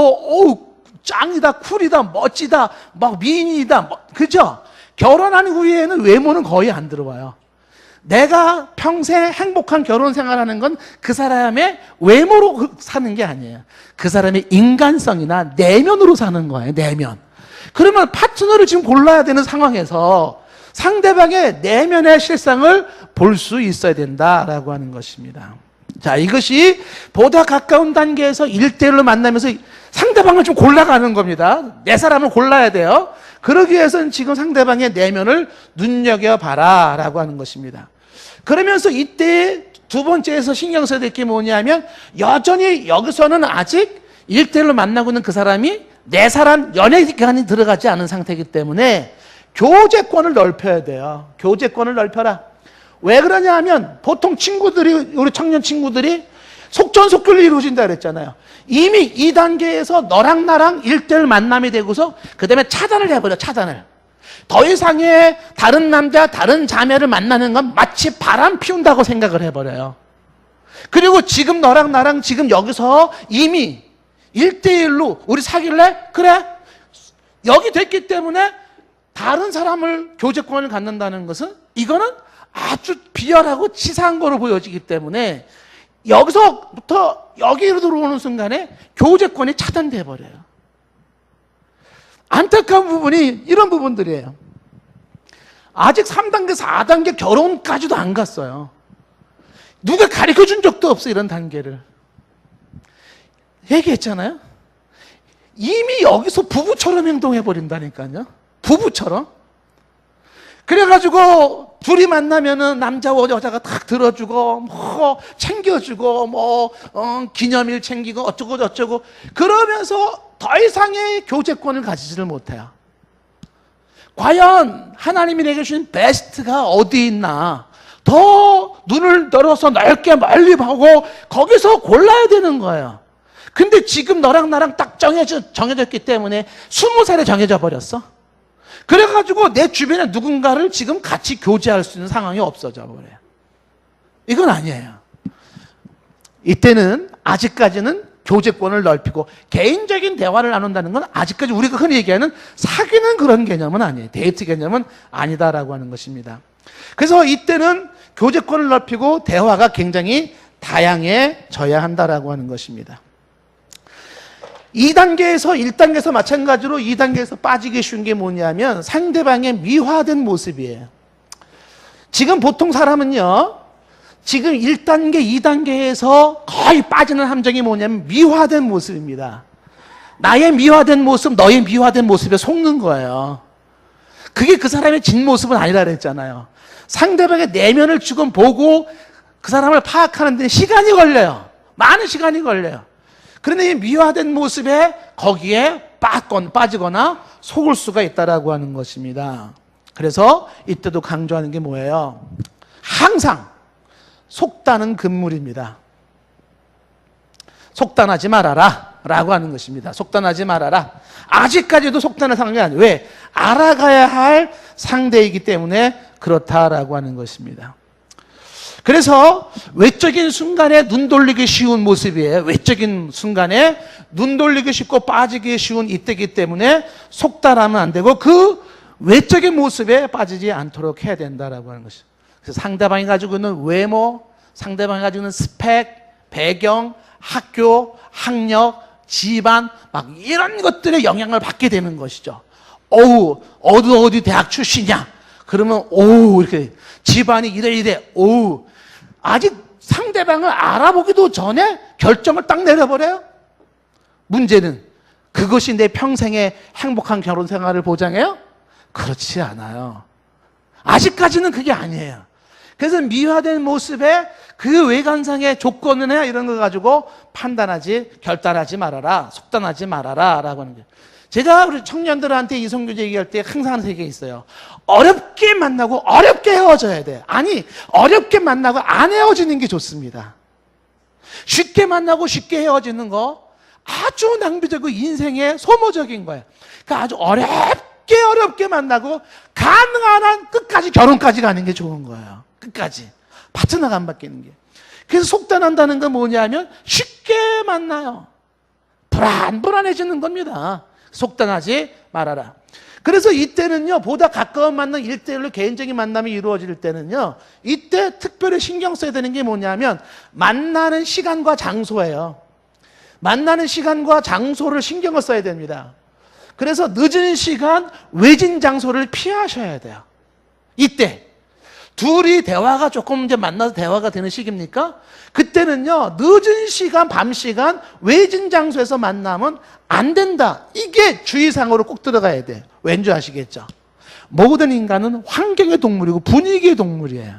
짱이다, 쿨이다, 멋지다, 막 미인이다, 그죠? 결혼한 후에는 외모는 거의 안 들어와요. 내가 평생 행복한 결혼 생활하는 건 그 사람의 외모로 사는 게 아니에요. 그 사람의 인간성이나 내면으로 사는 거예요, 내면. 그러면 파트너를 지금 골라야 되는 상황에서 상대방의 내면의 실상을 볼 수 있어야 된다라고 하는 것입니다. 자, 이것이 보다 가까운 단계에서 1대1로 만나면서 상대방을 좀 골라가는 겁니다. 내 사람을 골라야 돼요. 그러기 위해서는 지금 상대방의 내면을 눈여겨봐라 라고 하는 것입니다. 그러면서 이때 두 번째에서 신경 써야 될 게 뭐냐면 여전히 여기서는 아직 1대1로 만나고 있는 그 사람이 내 사람 연애 기간이 들어가지 않은 상태이기 때문에 교제권을 넓혀야 돼요. 교제권을 넓혀라. 왜 그러냐 하면 보통 친구들이, 우리 청년 친구들이 속전속결로 이루어진다 그랬잖아요. 이미 2단계에서 너랑 나랑 1대1 만남이 되고서 그 다음에 차단을 해버려, 차단을. 더 이상의 다른 남자, 다른 자매를 만나는 건 마치 바람 피운다고 생각을 해버려요. 그리고 지금 너랑 나랑 지금 여기서 이미 1대1로 우리 사귈래? 그래. 여기 됐기 때문에 다른 사람을 교제권을 갖는다는 것은 이거는 아주 비열하고 치사한 거로 보여지기 때문에 여기서부터 여기로 들어오는 순간에 교제권이 차단돼 버려요. 안타까운 부분이 이런 부분들이에요. 아직 3단계, 4단계 결혼까지도 안 갔어요. 누가 가르쳐 준 적도 없어, 이런 단계를. 얘기했잖아요. 이미 여기서 부부처럼 행동해 버린다니까요. 부부처럼. 그래가지고 둘이 만나면은 남자와 여자가 딱 들어주고 뭐 챙겨주고 기념일 챙기고 어쩌고 저쩌고 그러면서 더 이상의 교제권을 가지지를 못해요. 과연 하나님이 내게 주신 베스트가 어디 있나? 더 눈을 열어서 넓게 멀리 보고 거기서 골라야 되는 거예요. 근데 지금 너랑 나랑 딱 정해졌기 때문에 20살에 정해져 버렸어. 그래가지고 내 주변에 누군가를 지금 같이 교제할 수 있는 상황이 없어져 버려요. 이건 아니에요. 이때는 아직까지는 교제권을 넓히고 개인적인 대화를 나눈다는 건 아직까지 우리가 흔히 얘기하는 사귀는 그런 개념은 아니에요. 데이트 개념은 아니다라고 하는 것입니다. 그래서 이때는 교제권을 넓히고 대화가 굉장히 다양해져야 한다라고 하는 것입니다. 2단계에서 1단계에서 마찬가지로 2단계에서 빠지기 쉬운 게 뭐냐면 상대방의 미화된 모습이에요. 지금 보통 사람은요, 지금 1단계, 2단계에서 거의 빠지는 함정이 뭐냐면 미화된 모습입니다. 나의 미화된 모습, 너의 미화된 모습에 속는 거예요. 그게 그 사람의 진 모습은 아니라 그랬잖아요. 상대방의 내면을 지금 보고 그 사람을 파악하는 데 시간이 걸려요. 많은 시간이 걸려요. 그런데 이 미화된 모습에 거기에 빠지거나 속을 수가 있다라고 하는 것입니다. 그래서 이때도 강조하는 게 뭐예요? 항상 속단은 금물입니다. 속단하지 말아라 라고 하는 것입니다. 속단하지 말아라. 아직까지도 속단할 상황이 아니에요. 왜? 알아가야 할 상대이기 때문에 그렇다라고 하는 것입니다. 그래서 외적인 순간에 눈 돌리기 쉬운 모습이에요. 외적인 순간에 눈 돌리기 쉽고 빠지기 쉬운 이때이기 때문에 속단하면 안 되고 그 외적인 모습에 빠지지 않도록 해야 된다라고 하는 것이죠. 그래서 상대방이 가지고 있는 외모, 상대방이 가지고 있는 스펙, 배경, 학교, 학력, 집안 막 이런 것들의 영향을 받게 되는 것이죠. 어우, 어디 대학 출신이야. 그러면, 오우, 이렇게. 집안이 이래, 오우. 아직 상대방을 알아보기도 전에 결정을 딱 내려버려요. 문제는 그것이 내 평생의 행복한 결혼 생활을 보장해요? 그렇지 않아요. 아직까지는 그게 아니에요. 그래서 미화된 모습에 그 외관상의 조건이나 이런 거 가지고 결단하지 말아라, 속단하지 말아라 라고 하는 거예요. 제가 우리 청년들한테 이성교제 얘기할 때 항상 하는 얘기가 있어요. 어렵게 만나고 어렵게 헤어져야 돼. 아니, 어렵게 만나고 안 헤어지는 게 좋습니다. 쉽게 만나고 쉽게 헤어지는 거 아주 낭비되고 인생의 소모적인 거예요. 그러니까 아주 어렵게 만나고 가능한 한 끝까지 결혼까지 가는 게 좋은 거예요. 끝까지. 파트너가 안 바뀌는 게. 그래서 속단한다는 건 뭐냐면 쉽게 만나요. 불안해지는 겁니다. 속단하지 말아라. 그래서 이때는요, 보다 가까운 만남, 1대1로 개인적인 만남이 이루어질 때는요, 이때 특별히 신경 써야 되는 게 뭐냐면 만나는 시간과 장소예요. 만나는 시간과 장소를 신경을 써야 됩니다. 그래서 늦은 시간, 외진 장소를 피하셔야 돼요. 이때 둘이 대화가 조금 이제 만나서 대화가 되는 시기입니까? 그때는요, 늦은 시간, 밤 시간, 외진 장소에서 만나면 안 된다. 이게 주의사항으로 꼭 들어가야 돼. 왠지 아시겠죠? 모든 인간은 환경의 동물이고 분위기의 동물이에요.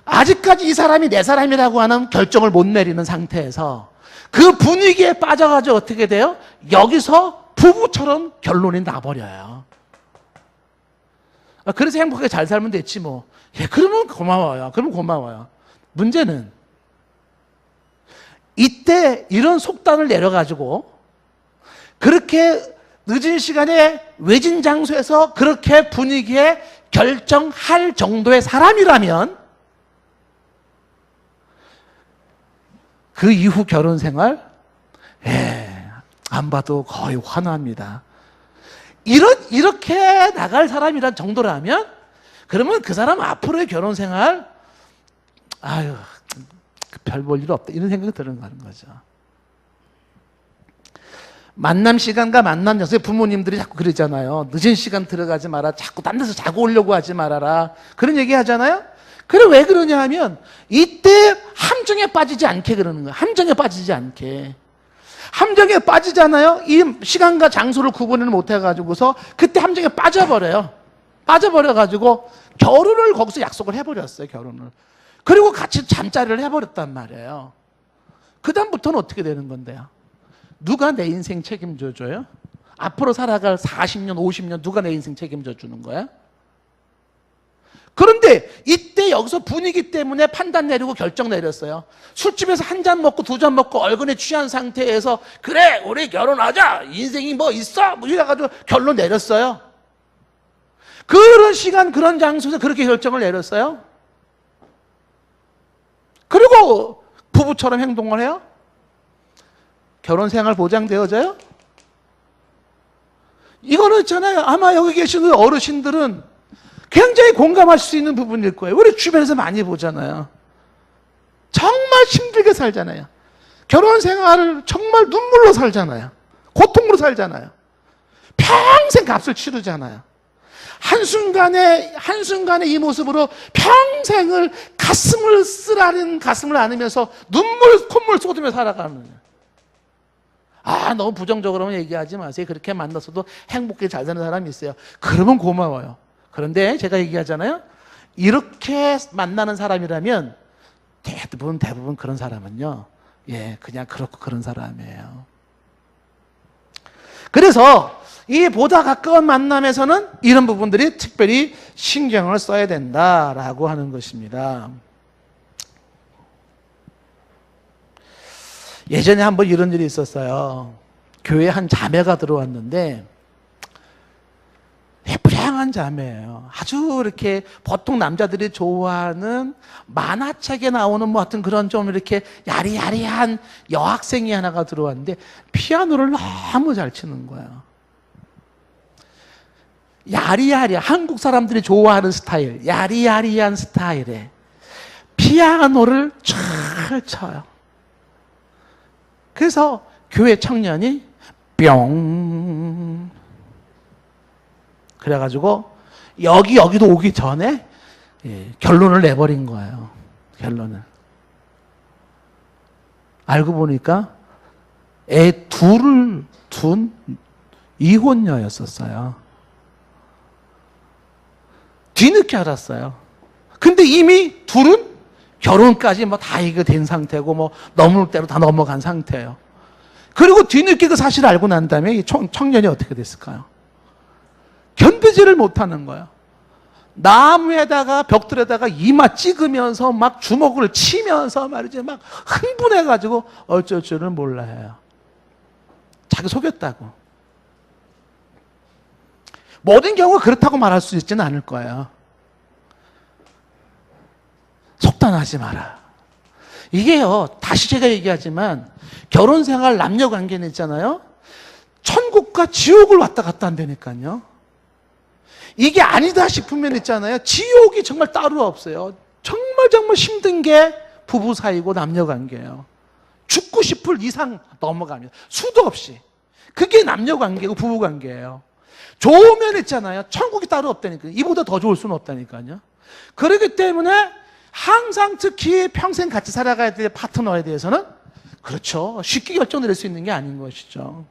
아직까지 이 사람이 내 사람이라고 하는 결정을 못 내리는 상태에서 그 분위기에 빠져가지고 어떻게 돼요? 여기서 부부처럼 결론이 나버려요. 그래서 행복하게 잘 살면 됐지 뭐. 예, 그러면 고마워요. 문제는 이때 이런 속단을 내려가지고 그렇게 늦은 시간에 외진 장소에서 그렇게 분위기에 결정할 정도의 사람이라면 그 이후 결혼 생활 안 봐도 거의 환호합니다. 이렇게 나갈 사람이란 정도라면 그러면 그 사람 앞으로의 결혼 생활 별 볼 일 없다 이런 생각이 드는 거죠. 만남 시간과 만남 장소에 부모님들이 자꾸 그러잖아요. 늦은 시간 들어가지 마라. 자꾸 딴 데서 자고 오려고 하지 말아라. 그런 얘기 하잖아요. 그래 왜 그러냐 하면 이때 함정에 빠지지 않게 그러는 거예요. 함정에 빠지지 않게. 함정에 빠지잖아요. 이 시간과 장소를 구분을 못 해가지고서 그때 함정에 빠져버려요. 빠져버려가지고 결혼을 거기서 약속을 해버렸어요. 결혼을. 그리고 같이 잠자리를 해버렸단 말이에요. 그 다음부터는 어떻게 되는 건데요? 누가 내 인생 책임져 줘요? 앞으로 살아갈 40년, 50년 누가 내 인생 책임져 주는 거야? 그런데 이때 여기서 분위기 때문에 판단 내리고 결정 내렸어요. 술집에서 한 잔 먹고 두 잔 먹고 얼굴에 취한 상태에서 그래 우리 결혼하자 인생이 뭐 있어? 뭐 이래가지고 결론 내렸어요. 그런 시간 그런 장소에서 그렇게 결정을 내렸어요. 그리고 부부처럼 행동을 해요. 결혼 생활 보장되어져요? 이거는 있잖아요. 아마 여기 계시는 어르신들은 굉장히 공감할 수 있는 부분일 거예요. 우리 주변에서 많이 보잖아요. 정말 힘들게 살잖아요. 결혼 생활을 정말 눈물로 살잖아요. 고통으로 살잖아요. 평생 값을 치르잖아요. 한순간에 이 모습으로 평생을 가슴을 안으면서 콧물 쏟으며 살아가는 거예요. 너무 부정적으로만 얘기하지 마세요. 그렇게 만났어도 행복하게 잘 사는 사람이 있어요. 그러면 고마워요. 그런데 제가 얘기하잖아요. 이렇게 만나는 사람이라면 대부분 그런 사람은요. 그냥 그렇고 그런 사람이에요. 그래서 이 보다 가까운 만남에서는 이런 부분들이 특별히 신경을 써야 된다라고 하는 것입니다. 예전에 한번 이런 일이 있었어요. 교회에 한 자매가 들어왔는데 불량한 자매예요. 아주 이렇게 보통 남자들이 좋아하는 만화책에 나오는 뭐 하여튼 그런 좀 이렇게 야리야리한 여학생이 하나가 들어왔는데 피아노를 너무 잘 치는 거예요. 한국 사람들이 좋아하는 스타일, 야리야리한 스타일에 피아노를 잘 쳐요. 그래서 교회 청년이 뿅 그래가지고 여기도 오기 전에 결론을 내버린 거예요. 결론을. 알고 보니까 애 둘을 둔 이혼녀였었어요. 뒤늦게 알았어요. 근데 이미 둘은 결혼까지 뭐 다 이거 된 상태고 뭐 넘을 대로 다 넘어간 상태예요. 그리고 뒤늦게 그 사실을 알고 난 다음에 이 청년이 어떻게 됐을까요? 견디지를 못하는 거예요. 나무에다가 벽돌에다가 이마 찍으면서 막 주먹을 치면서 말이지 막 흥분해가지고 어쩔 줄을 몰라 해요. 자기 속였다고. 모든 경우가 그렇다고 말할 수 있지는 않을 거예요. 속단하지 마라. 이게요, 다시 제가 얘기하지만 결혼생활 남녀관계는 있잖아요. 천국과 지옥을 왔다 갔다 한다니까요. 이게 아니다 싶으면 있잖아요. 지옥이 정말 따로 없어요. 정말 힘든 게 부부 사이고 남녀관계예요. 죽고 싶을 이상 넘어갑니다. 수도 없이. 그게 남녀관계고 부부관계예요. 좋으면 있잖아요. 천국이 따로 없다니까요. 이보다 더 좋을 수는 없다니까요. 그렇기 때문에 항상 특히 평생 같이 살아가야 될 파트너에 대해서는 그렇죠. 쉽게 결정 내릴 수 있는 게 아닌 것이죠.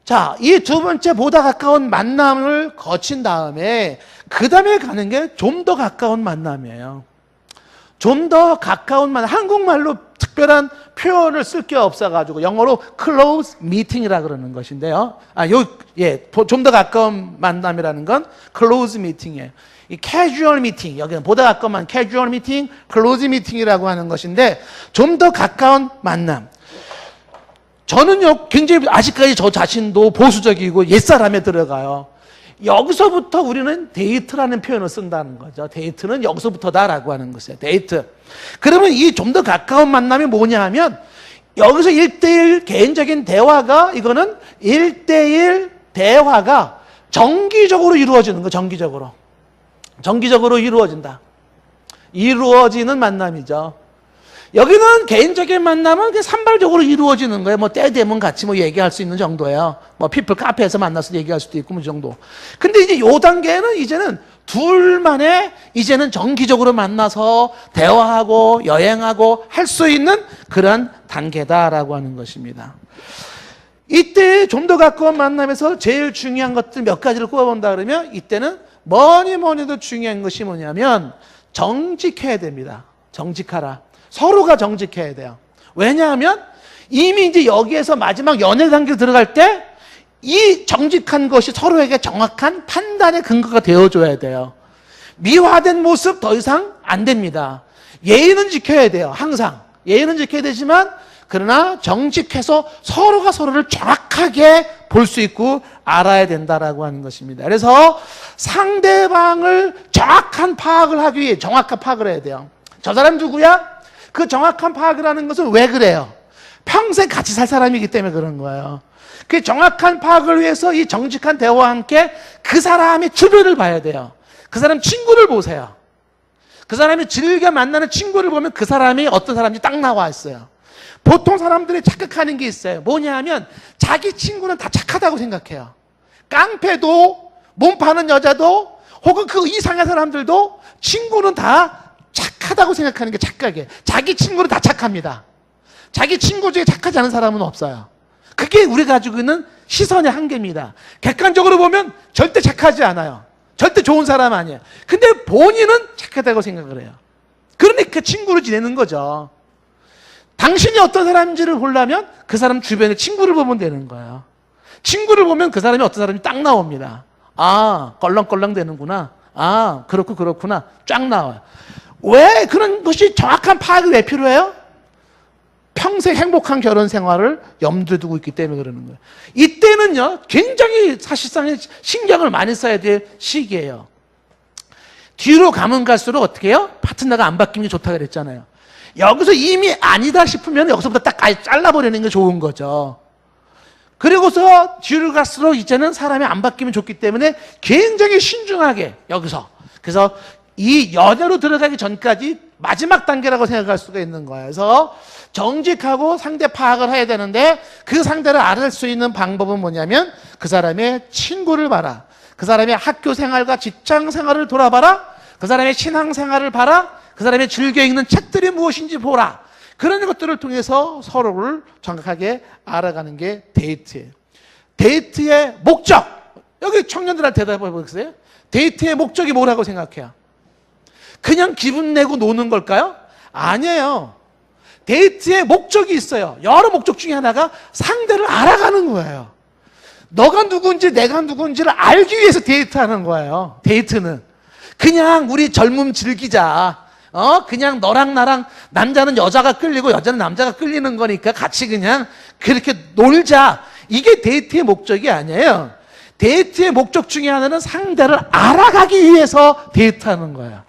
자, 이 두 번째 보다 가까운 만남을 거친 다음에 그 다음에 가는 게 좀 더 가까운 만남이에요. 좀 더 가까운 만남. 한국말로 특별한 표현을 쓸 게 없어가지고 영어로 close meeting이라 그러는 것인데요. 좀 더 가까운 만남이라는 건 close meeting이에요. 이 casual meeting, 여기는 보다 가까운 casual meeting, close meeting이라고 하는 것인데 좀 더 가까운 만남. 저는요, 굉장히 아직까지 저 자신도 보수적이고 옛사람에 들어가요. 여기서부터 우리는 데이트라는 표현을 쓴다는 거죠. 데이트는 여기서부터다라고 하는 것이에요. 데이트. 그러면 이 좀 더 가까운 만남이 뭐냐 하면 여기서 1대1 개인적인 대화가 이거는 1대1 대화가 정기적으로 이루어지는 거. 정기적으로 이루어진다. 이루어지는 만남이죠. 여기는 개인적인 만남은 그냥 산발적으로 이루어지는 거예요. 뭐 때 되면 같이 뭐 얘기할 수 있는 정도예요. 뭐 피플 카페에서 만나서 얘기할 수도 있고 뭐 정도. 근데 이제 요 단계는 이제는 둘만의 이제는 정기적으로 만나서 대화하고 여행하고 할 수 있는 그런 단계다라고 하는 것입니다. 이때 좀 더 가까운 만남에서 제일 중요한 것들 몇 가지를 꼽아본다 그러면 이때는 뭐니 해도 중요한 것이 뭐냐면 정직해야 됩니다. 정직하라. 서로가 정직해야 돼요. 왜냐하면 이미 이제 여기에서 마지막 연애 단계로 들어갈 때 이 정직한 것이 서로에게 정확한 판단의 근거가 되어줘야 돼요. 미화된 모습 더 이상 안 됩니다. 예의는 지켜야 돼요. 항상. 예의는 지켜야 되지만 그러나 정직해서 서로가 서로를 정확하게 볼 수 있고 알아야 된다라고 하는 것입니다. 그래서 상대방을 정확한 파악을 하기 위해 정확한 파악을 해야 돼요. 저 사람 누구야? 그 정확한 파악을 하는 것은 왜 그래요? 평생 같이 살 사람이기 때문에 그런 거예요. 그 정확한 파악을 위해서 이 정직한 대화와 함께 그 사람의 주변을 봐야 돼요. 그 사람 친구를 보세요. 그 사람이 즐겨 만나는 친구를 보면 그 사람이 어떤 사람인지 딱 나와 있어요. 보통 사람들이 착각하는 게 있어요. 뭐냐 하면 자기 친구는 다 착하다고 생각해요. 깡패도 몸 파는 여자도 혹은 그 이상의 사람들도 친구는 다 착하다고 생각하는 게 착각이에요. 자기 친구는 다 착합니다. 자기 친구 중에 착하지 않은 사람은 없어요. 그게 우리가 가지고 있는 시선의 한계입니다. 객관적으로 보면 절대 착하지 않아요. 절대 좋은 사람 아니에요. 근데 본인은 착하다고 생각을 해요. 그러니까 친구를 지내는 거죠. 당신이 어떤 사람인지를 보려면 그 사람 주변에 친구를 보면 되는 거예요. 친구를 보면 그 사람이 어떤 사람인지 딱 나옵니다. 아, 껄렁껄렁 되는구나. 아, 그렇구나. 쫙 나와요. 왜 그런 것이 정확한 파악이 왜 필요해요? 평생 행복한 결혼 생활을 염두에 두고 있기 때문에 그러는 거예요. 이때는요, 굉장히 사실상 신경을 많이 써야 될 시기예요. 뒤로 가면 갈수록 어떻게 해요? 파트너가 안 바뀌는 게 좋다 그랬잖아요. 여기서 이미 아니다 싶으면 여기서부터 딱 잘라버리는 게 좋은 거죠. 그리고서 뒤로 갈수록 이제는 사람이 안 바뀌면 좋기 때문에 굉장히 신중하게 여기서. 그래서 이 연애로 들어가기 전까지 마지막 단계라고 생각할 수가 있는 거예요. 그래서 정직하고 상대 파악을 해야 되는데 그 상대를 알을 수 있는 방법은 뭐냐면 그 사람의 친구를 봐라. 그 사람의 학교 생활과 직장 생활을 돌아봐라. 그 사람의 신앙 생활을 봐라. 그 사람의 즐겨 읽는 책들이 무엇인지 보라. 그런 것들을 통해서 서로를 정확하게 알아가는 게 데이트예요. 데이트의 목적. 여기 청년들한테 대답해 보겠어요? 데이트의 목적이 뭐라고 생각해요? 그냥 기분 내고 노는 걸까요? 아니에요. 데이트의 목적이 있어요. 여러 목적 중에 하나가 상대를 알아가는 거예요. 너가 누군지 내가 누군지를 알기 위해서 데이트하는 거예요. 데이트는 그냥 우리 젊음 즐기자. 그냥 너랑 나랑 남자는 여자가 끌리고 여자는 남자가 끌리는 거니까 같이 그냥 그렇게 놀자. 이게 데이트의 목적이 아니에요. 데이트의 목적 중에 하나는 상대를 알아가기 위해서 데이트하는 거예요.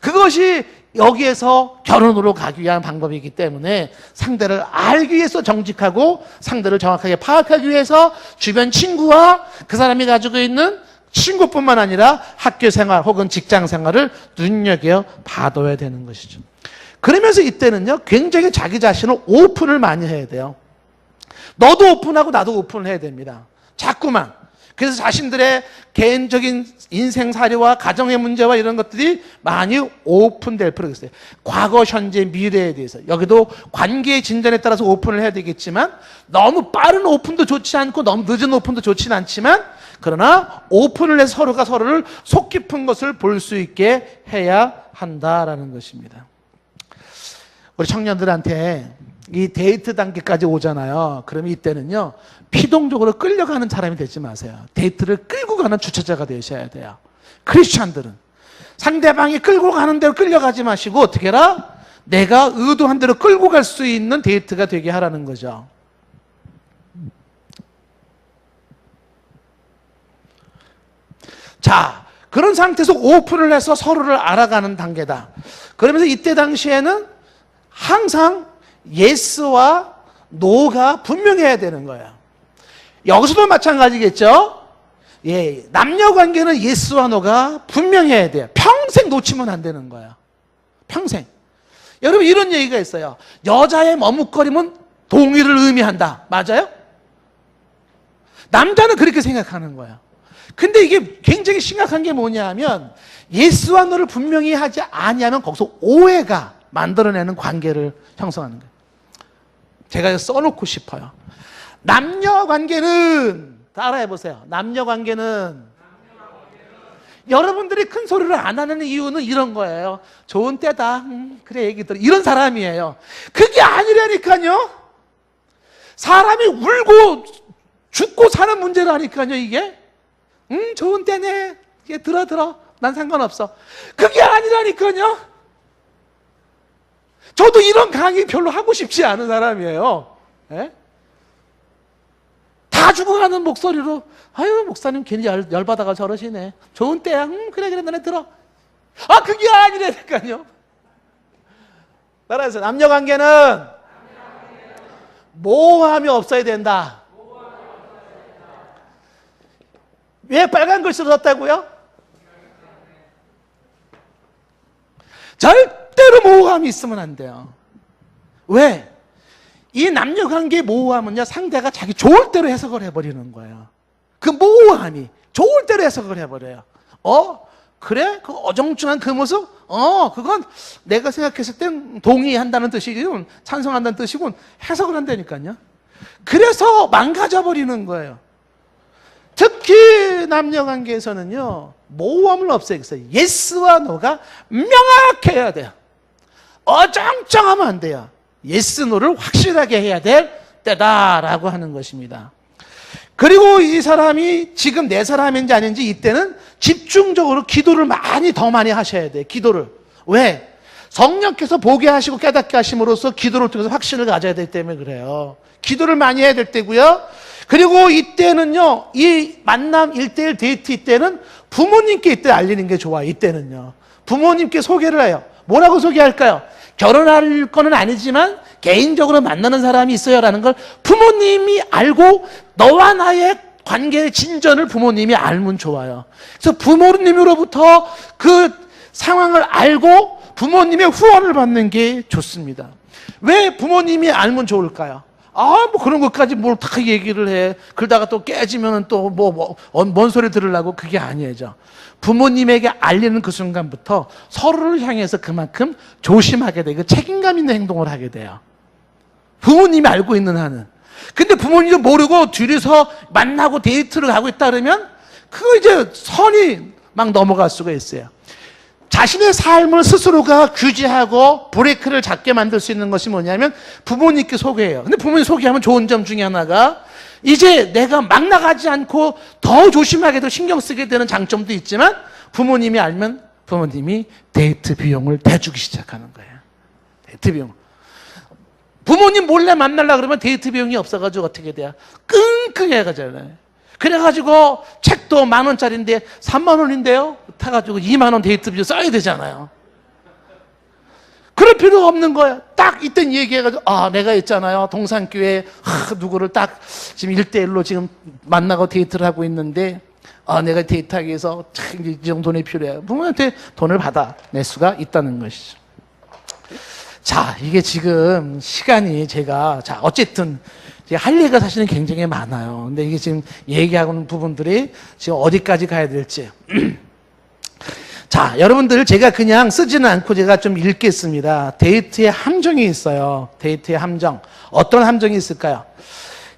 그것이 여기에서 결혼으로 가기 위한 방법이기 때문에 상대를 알기 위해서 정직하고 상대를 정확하게 파악하기 위해서 주변 친구와 그 사람이 가지고 있는 친구뿐만 아니라 학교 생활 혹은 직장 생활을 눈여겨 봐둬야 되는 것이죠. 그러면서 이때는요, 굉장히 자기 자신을 오픈을 많이 해야 돼요. 너도 오픈하고 나도 오픈을 해야 됩니다. 자꾸만. 그래서 자신들의 개인적인 인생 사례와 가정의 문제와 이런 것들이 많이 오픈될 필요가 있어요. 과거, 현재, 미래에 대해서. 여기도 관계의 진전에 따라서 오픈을 해야 되겠지만 너무 빠른 오픈도 좋지 않고 너무 늦은 오픈도 좋지는 않지만 그러나 오픈을 해서 서로가 서로를 속 깊은 것을 볼 수 있게 해야 한다라는 것입니다. 우리 청년들한테 이 데이트 단계까지 오잖아요. 그러면 이때는요, 피동적으로 끌려가는 사람이 되지 마세요. 데이트를 끌고 가는 주체자가 되셔야 돼요. 크리스찬들은 상대방이 끌고 가는 대로 끌려가지 마시고 어떻게 해라? 내가 의도한 대로 끌고 갈 수 있는 데이트가 되게 하라는 거죠. 자, 그런 상태에서 오픈을 해서 서로를 알아가는 단계다. 그러면서 이때 당시에는 항상 예스와 노가 분명해야 되는 거예요. 여기서도 마찬가지겠죠? 예, 남녀 관계는 예스와 노가 분명해야 돼요. 평생 놓치면 안 되는 거예요. 평생. 여러분, 이런 얘기가 있어요. 여자의 머뭇거림은 동의를 의미한다. 맞아요? 남자는 그렇게 생각하는 거예요. 근데 이게 굉장히 심각한 게 뭐냐 하면 예스와 노를 분명히 하지 아니하면 거기서 오해가 만들어내는 관계를 형성하는 거예요. 제가 써놓고 싶어요. 남녀 관계는 따라해 보세요. 남녀 관계는 여러분들이 큰 소리를 안 하는 이유는 이런 거예요. 좋은 때다. 그래 얘기 들어. 이런 사람이에요. 그게 아니라니까요. 사람이 울고 죽고 사는 문제라니까요. 이게. 좋은 때네. 이게 들어. 난 상관없어. 그게 아니라니까요. 저도 이런 강의 별로 하고 싶지 않은 사람이에요. 예? 다 죽어가는 목소리로 아유 목사님 괜히 열받아가 저러시네. 좋은 때야. 그래 너네 들어. 아 그게 아니라니까요. 따라해서 남녀관계는 모함이 없어야 된다. 왜 빨간 글씨로 썼다고요? 절대로 모함이 있으면 안 돼요. 왜? 이 남녀관계의 모함은요, 상대가 자기 좋을 대로 해석을 해버리는 거예요. 그 모함이 좋을 대로 해석을 해버려요. 그래? 그 어정쩡한 그 모습? 그건 내가 생각했을 땐 동의한다는 뜻이고, 찬성한다는 뜻이고, 해석을 한다니까요. 그래서 망가져버리는 거예요. 특히 남녀관계에서는요, 모함을 없애겠어요. 예스와 노가 명확해야 돼요. 어정쩡하면 안 돼요. 예스, 노를 확실하게 해야 될 때다라고 하는 것입니다. 그리고 이 사람이 지금 내 사람인지 아닌지 이때는 집중적으로 기도를 더 많이 하셔야 돼요. 기도를. 왜? 성령께서 보게 하시고 깨닫게 하심으로써 기도를 통해서 확신을 가져야 되기 때문에 그래요. 기도를 많이 해야 될 때고요. 그리고 이때는요, 이 만남 1대1 데이트 이때는 부모님께 이때 알리는 게 좋아요. 이때는요. 부모님께 소개를 해요. 뭐라고 소개할까요? 결혼할 거는 아니지만 개인적으로 만나는 사람이 있어요라는 걸 부모님이 알고 너와 나의 관계의 진전을 부모님이 알면 좋아요. 그래서 부모님으로부터 그 상황을 알고 부모님의 후원을 받는 게 좋습니다. 왜 부모님이 알면 좋을까요? 뭐 그런 것까지 뭘 다 얘기를 해. 그러다가 또 깨지면 또 뭔 소리 들으려고. 그게 아니에요. 부모님에게 알리는 그 순간부터 서로를 향해서 그만큼 조심하게 되고 책임감 있는 행동을 하게 돼요. 부모님이 알고 있는 한은. 근데 부모님도 모르고 둘이서 만나고 데이트를 가고 있다 그러면 그거 이제 선이 막 넘어갈 수가 있어요. 자신의 삶을 스스로가 규제하고 브레이크를 잡게 만들 수 있는 것이 뭐냐면 부모님께 소개해요. 근데 부모님 소개하면 좋은 점 중에 하나가 이제 내가 막 나가지 않고 더 조심하게 더 신경 쓰게 되는 장점도 있지만 부모님이 알면 부모님이 데이트 비용을 대주기 시작하는 거예요. 데이트 비용. 부모님 몰래 만나려고 그러면 데이트 비용이 없어가지고 어떻게 돼요? 끙끙해 가잖아요. 그래가지고 책도 10,000원짜리인데 30,000원인데요? 타가지고 20,000원 데이트 비용 써야 되잖아요. 그럴 필요가 없는 거야. 딱 이땐 얘기해가지고 내가 있잖아요. 동산교회 누구를 딱 지금 1대1로 지금 만나고 데이트를 하고 있는데 내가 데이트하기 위해서 참 이 정도 돈이 필요해요. 부모님한테 돈을 받아낼 수가 있다는 것이죠. 자, 이게 지금 시간이 제가 어쨌든 할 얘기가 사실은 굉장히 많아요. 근데 이게 지금 얘기하고 있는 부분들이 지금 어디까지 가야 될지. 자, 여러분들 제가 그냥 쓰지는 않고 제가 좀 읽겠습니다. 데이트의 함정이 있어요. 데이트의 함정. 어떤 함정이 있을까요?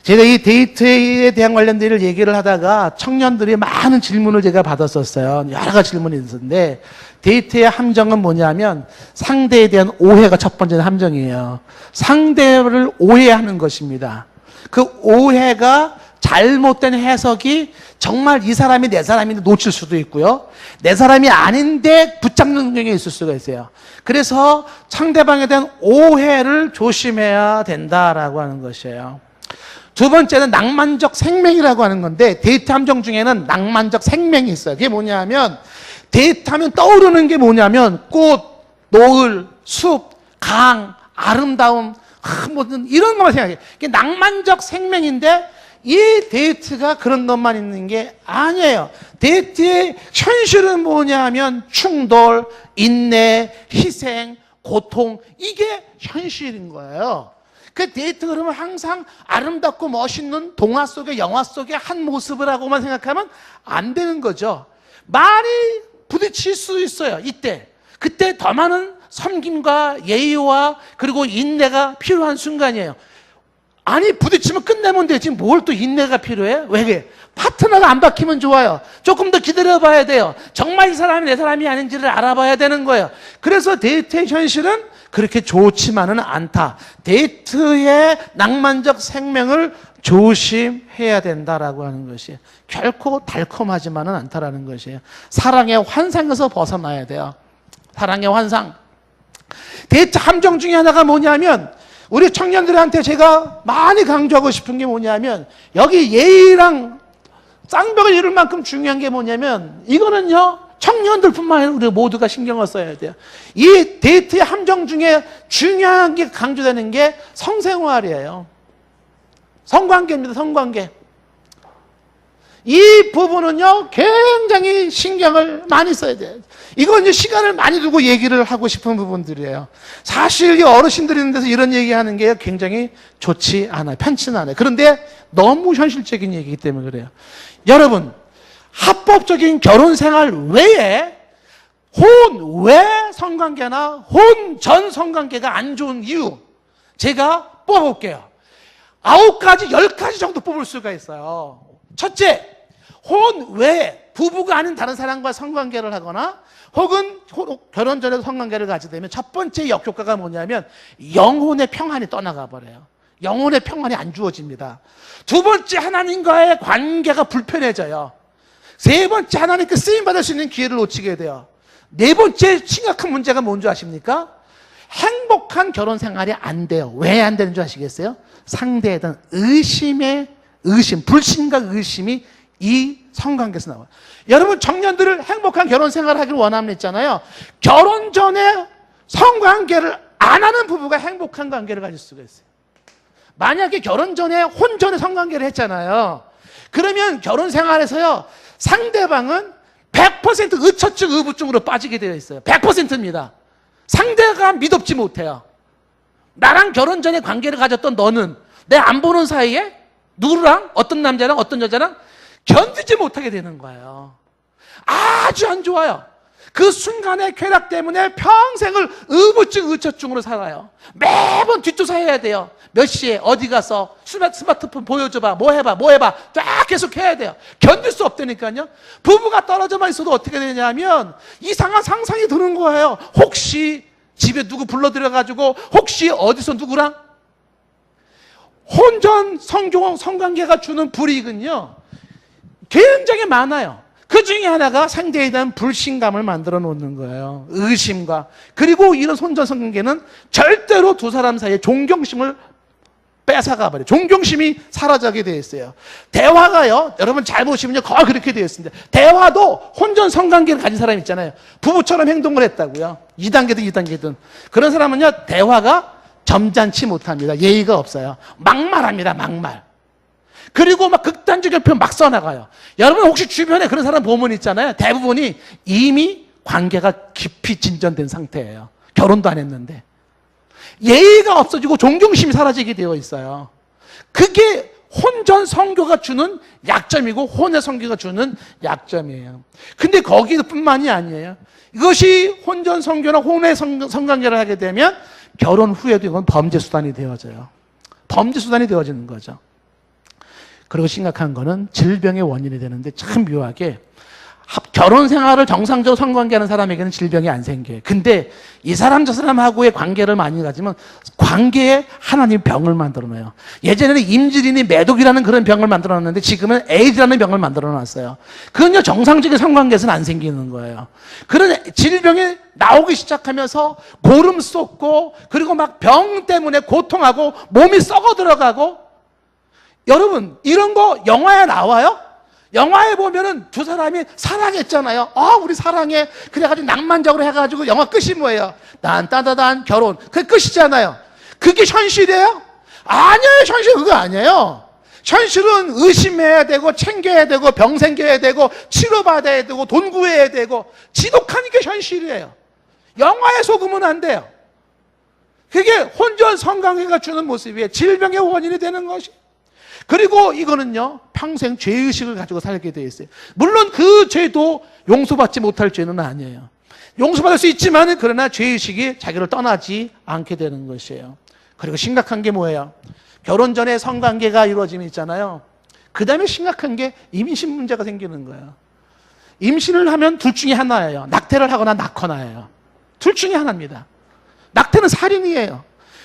제가 이 데이트에 대한 관련된 얘기를 하다가 청년들이 많은 질문을 제가 받았었어요. 여러 가지 질문이 있었는데 데이트의 함정은 뭐냐면 상대에 대한 오해가 첫 번째 함정이에요. 상대를 오해하는 것입니다. 그 오해가 잘못된 해석이 정말 이 사람이 내 사람인데 놓칠 수도 있고요. 내 사람이 아닌데 붙잡는 경우가 있을 수가 있어요. 그래서 상대방에 대한 오해를 조심해야 된다라고 하는 것이에요. 두 번째는 낭만적 생명이라고 하는 건데 데이트 함정 중에는 낭만적 생명이 있어요. 그게 뭐냐면 데이트하면 떠오르는 게 뭐냐면 꽃, 노을, 숲, 강, 아름다움 뭐든 이런 것만 생각해요. 이게 낭만적 생명인데 이 데이트가 그런 것만 있는 게 아니에요. 데이트의 현실은 뭐냐면 충돌, 인내, 희생, 고통 이게 현실인 거예요. 그 데이트 그러면 항상 아름답고 멋있는 동화 속의 영화 속의 한 모습을 하고만 생각하면 안 되는 거죠. 많이 부딪힐 수 있어요. 그때 더 많은 섬김과 예의와 그리고 인내가 필요한 순간이에요. 아니 부딪히면 끝내면 되지 뭘 또 인내가 필요해? 왜? 파트너가 안 바뀌면 좋아요. 조금 더 기다려봐야 돼요. 정말 이 사람이 내 사람이 아닌지를 알아봐야 되는 거예요. 그래서 데이트의 현실은 그렇게 좋지만은 않다. 데이트의 낭만적 생명을 조심해야 된다라고 하는 것이 결코 달콤하지만은 않다라는 것이에요. 사랑의 환상에서 벗어나야 돼요. 사랑의 환상. 데이트 함정 중에 하나가 뭐냐면 우리 청년들한테 제가 많이 강조하고 싶은 게 뭐냐면 여기 예의랑 쌍벽을 이룰 만큼 중요한 게 뭐냐면 이거는요 청년들뿐만 아니라 우리 모두가 신경을 써야 돼요. 이 데이트의 함정 중에 중요한 게 강조되는 게 성생활이에요. 성관계입니다. 성관계. 이 부분은요 굉장히 신경을 많이 써야 돼요. 이건 이제 시간을 많이 두고 얘기를 하고 싶은 부분들이에요. 사실 이 어르신들이 있는 데서 이런 얘기하는 게 굉장히 좋지 않아요. 편치는 않아요. 그런데 너무 현실적인 얘기이기 때문에 그래요. 여러분 합법적인 결혼 생활 외에 혼 외 성관계나 혼 전 성관계가 안 좋은 이유 제가 뽑아볼게요. 9가지, 10가지 정도 뽑을 수가 있어요. 첫째, 혼 외에 부부가 아닌 다른 사람과 성관계를 하거나 혹은 결혼 전에도 성관계를 가지게 되면 첫 번째 역효과가 뭐냐면 영혼의 평안이 떠나가 버려요. 영혼의 평안이 안 주어집니다. 두 번째, 하나님과의 관계가 불편해져요. 세 번째, 하나님께 쓰임받을 수 있는 기회를 놓치게 돼요. 네 번째 심각한 문제가 뭔지 아십니까? 행복한 결혼 생활이 안 돼요. 왜 안 되는 줄 아시겠어요? 상대에 대한 의심, 불신과 의심이 이 성관계에서 나와요. 여러분 청년들을 행복한 결혼 생활을 하기를 원하는 있잖아요. 결혼 전에 성관계를 안 하는 부부가 행복한 관계를 가질 수가 있어요. 만약에 결혼 전에 혼전에 성관계를 했잖아요. 그러면 결혼 생활에서요 상대방은 100% 의처증, 의부증으로 빠지게 되어 있어요. 100%입니다. 상대가 믿업지 못해요. 나랑 결혼 전에 관계를 가졌던 너는 내 안 보는 사이에 누구랑 어떤 남자랑 어떤 여자랑 견디지 못하게 되는 거예요. 아주 안 좋아요. 그 순간의 쾌락 때문에 평생을 의무증, 의처증으로 살아요. 매번 뒷조사해야 돼요. 몇 시에 어디 가서 스마트폰 보여줘봐, 뭐 해봐 쫙 계속 해야 돼요. 견딜 수 없다니까요. 부부가 떨어져만 있어도 어떻게 되냐면 이상한 상상이 드는 거예요. 혹시 집에 누구 불러들여가지고 혹시 어디서 누구랑 혼전 성관계가 주는 불이익은요 굉장히 많아요. 그 중에 하나가 상대에 대한 불신감을 만들어 놓는 거예요. 의심과. 그리고 이런 혼전 성관계는 절대로 두 사람 사이에 존경심을 뺏어가 버려요. 존경심이 사라지게 되어 있어요. 대화가요, 여러분 잘 보시면요, 거의 그렇게 되어 있습니다. 대화도 혼전 성관계를 가진 사람 있잖아요. 부부처럼 행동을 했다고요. 2단계든 2단계든. 그런 사람은요, 대화가 점잖지 못합니다. 예의가 없어요. 막말합니다, 막말. 그리고 막 극단적인 표현 막 써나가요. 여러분 혹시 주변에 그런 사람 보면 있잖아요. 대부분이 이미 관계가 깊이 진전된 상태예요. 결혼도 안 했는데. 예의가 없어지고 존경심이 사라지게 되어 있어요. 그게 혼전 성교가 주는 약점이고 혼외 성교가 주는 약점이에요. 근데 거기뿐만이 아니에요. 이것이 혼전 성교나 혼외 성관계를 하게 되면 결혼 후에도 이건 범죄 수단이 되어져요. 범죄 수단이 되어지는 거죠. 그리고 심각한 거는 질병의 원인이 되는데 참 묘하게 결혼 생활을 정상적으로 성관계하는 사람에게는 질병이 안 생겨요. 근데 이 사람 저 사람하고의 관계를 많이 가지면 관계에 하나님 병을 만들어놔요. 예전에는 임질이니 매독이라는 그런 병을 만들어놨는데 지금은 에이즈라는 병을 만들어놨어요. 그건요 정상적인 성관계에서는 안 생기는 거예요. 그런 질병이 나오기 시작하면서 고름 쏟고 그리고 막 병 때문에 고통하고 몸이 썩어 들어가고. 여러분 이런 거 영화에 나와요? 영화에 보면은 두 사람이 사랑했잖아요. 우리 사랑해. 그래가지고 낭만적으로 해가지고 영화 끝이 뭐예요? 난 따다단 결혼. 그게 끝이잖아요. 그게 현실이에요? 아니에요. 현실 그거 아니에요. 현실은 의심해야 되고 챙겨야 되고 병 생겨야 되고 치료받아야 되고 돈 구해야 되고 지독한 게 현실이에요. 영화에 속으면 안 돼요. 그게 혼전 성관계가 주는 모습이에요. 질병의 원인이 되는 것이. 그리고 이거는요 평생 죄의식을 가지고 살게 되어 있어요. 물론 그 죄도 용서받지 못할 죄는 아니에요. 용서받을 수 있지만 그러나 죄의식이 자기를 떠나지 않게 되는 것이에요. 그리고 심각한 게 뭐예요? 결혼 전에 성관계가 이루어짐이 있잖아요. 그 다음에 심각한 게 임신 문제가 생기는 거예요. 임신을 하면 둘 중에 하나예요. 낙태를 하거나 낳거나예요. 둘 중에 하나입니다. 낙태는 살인이에요.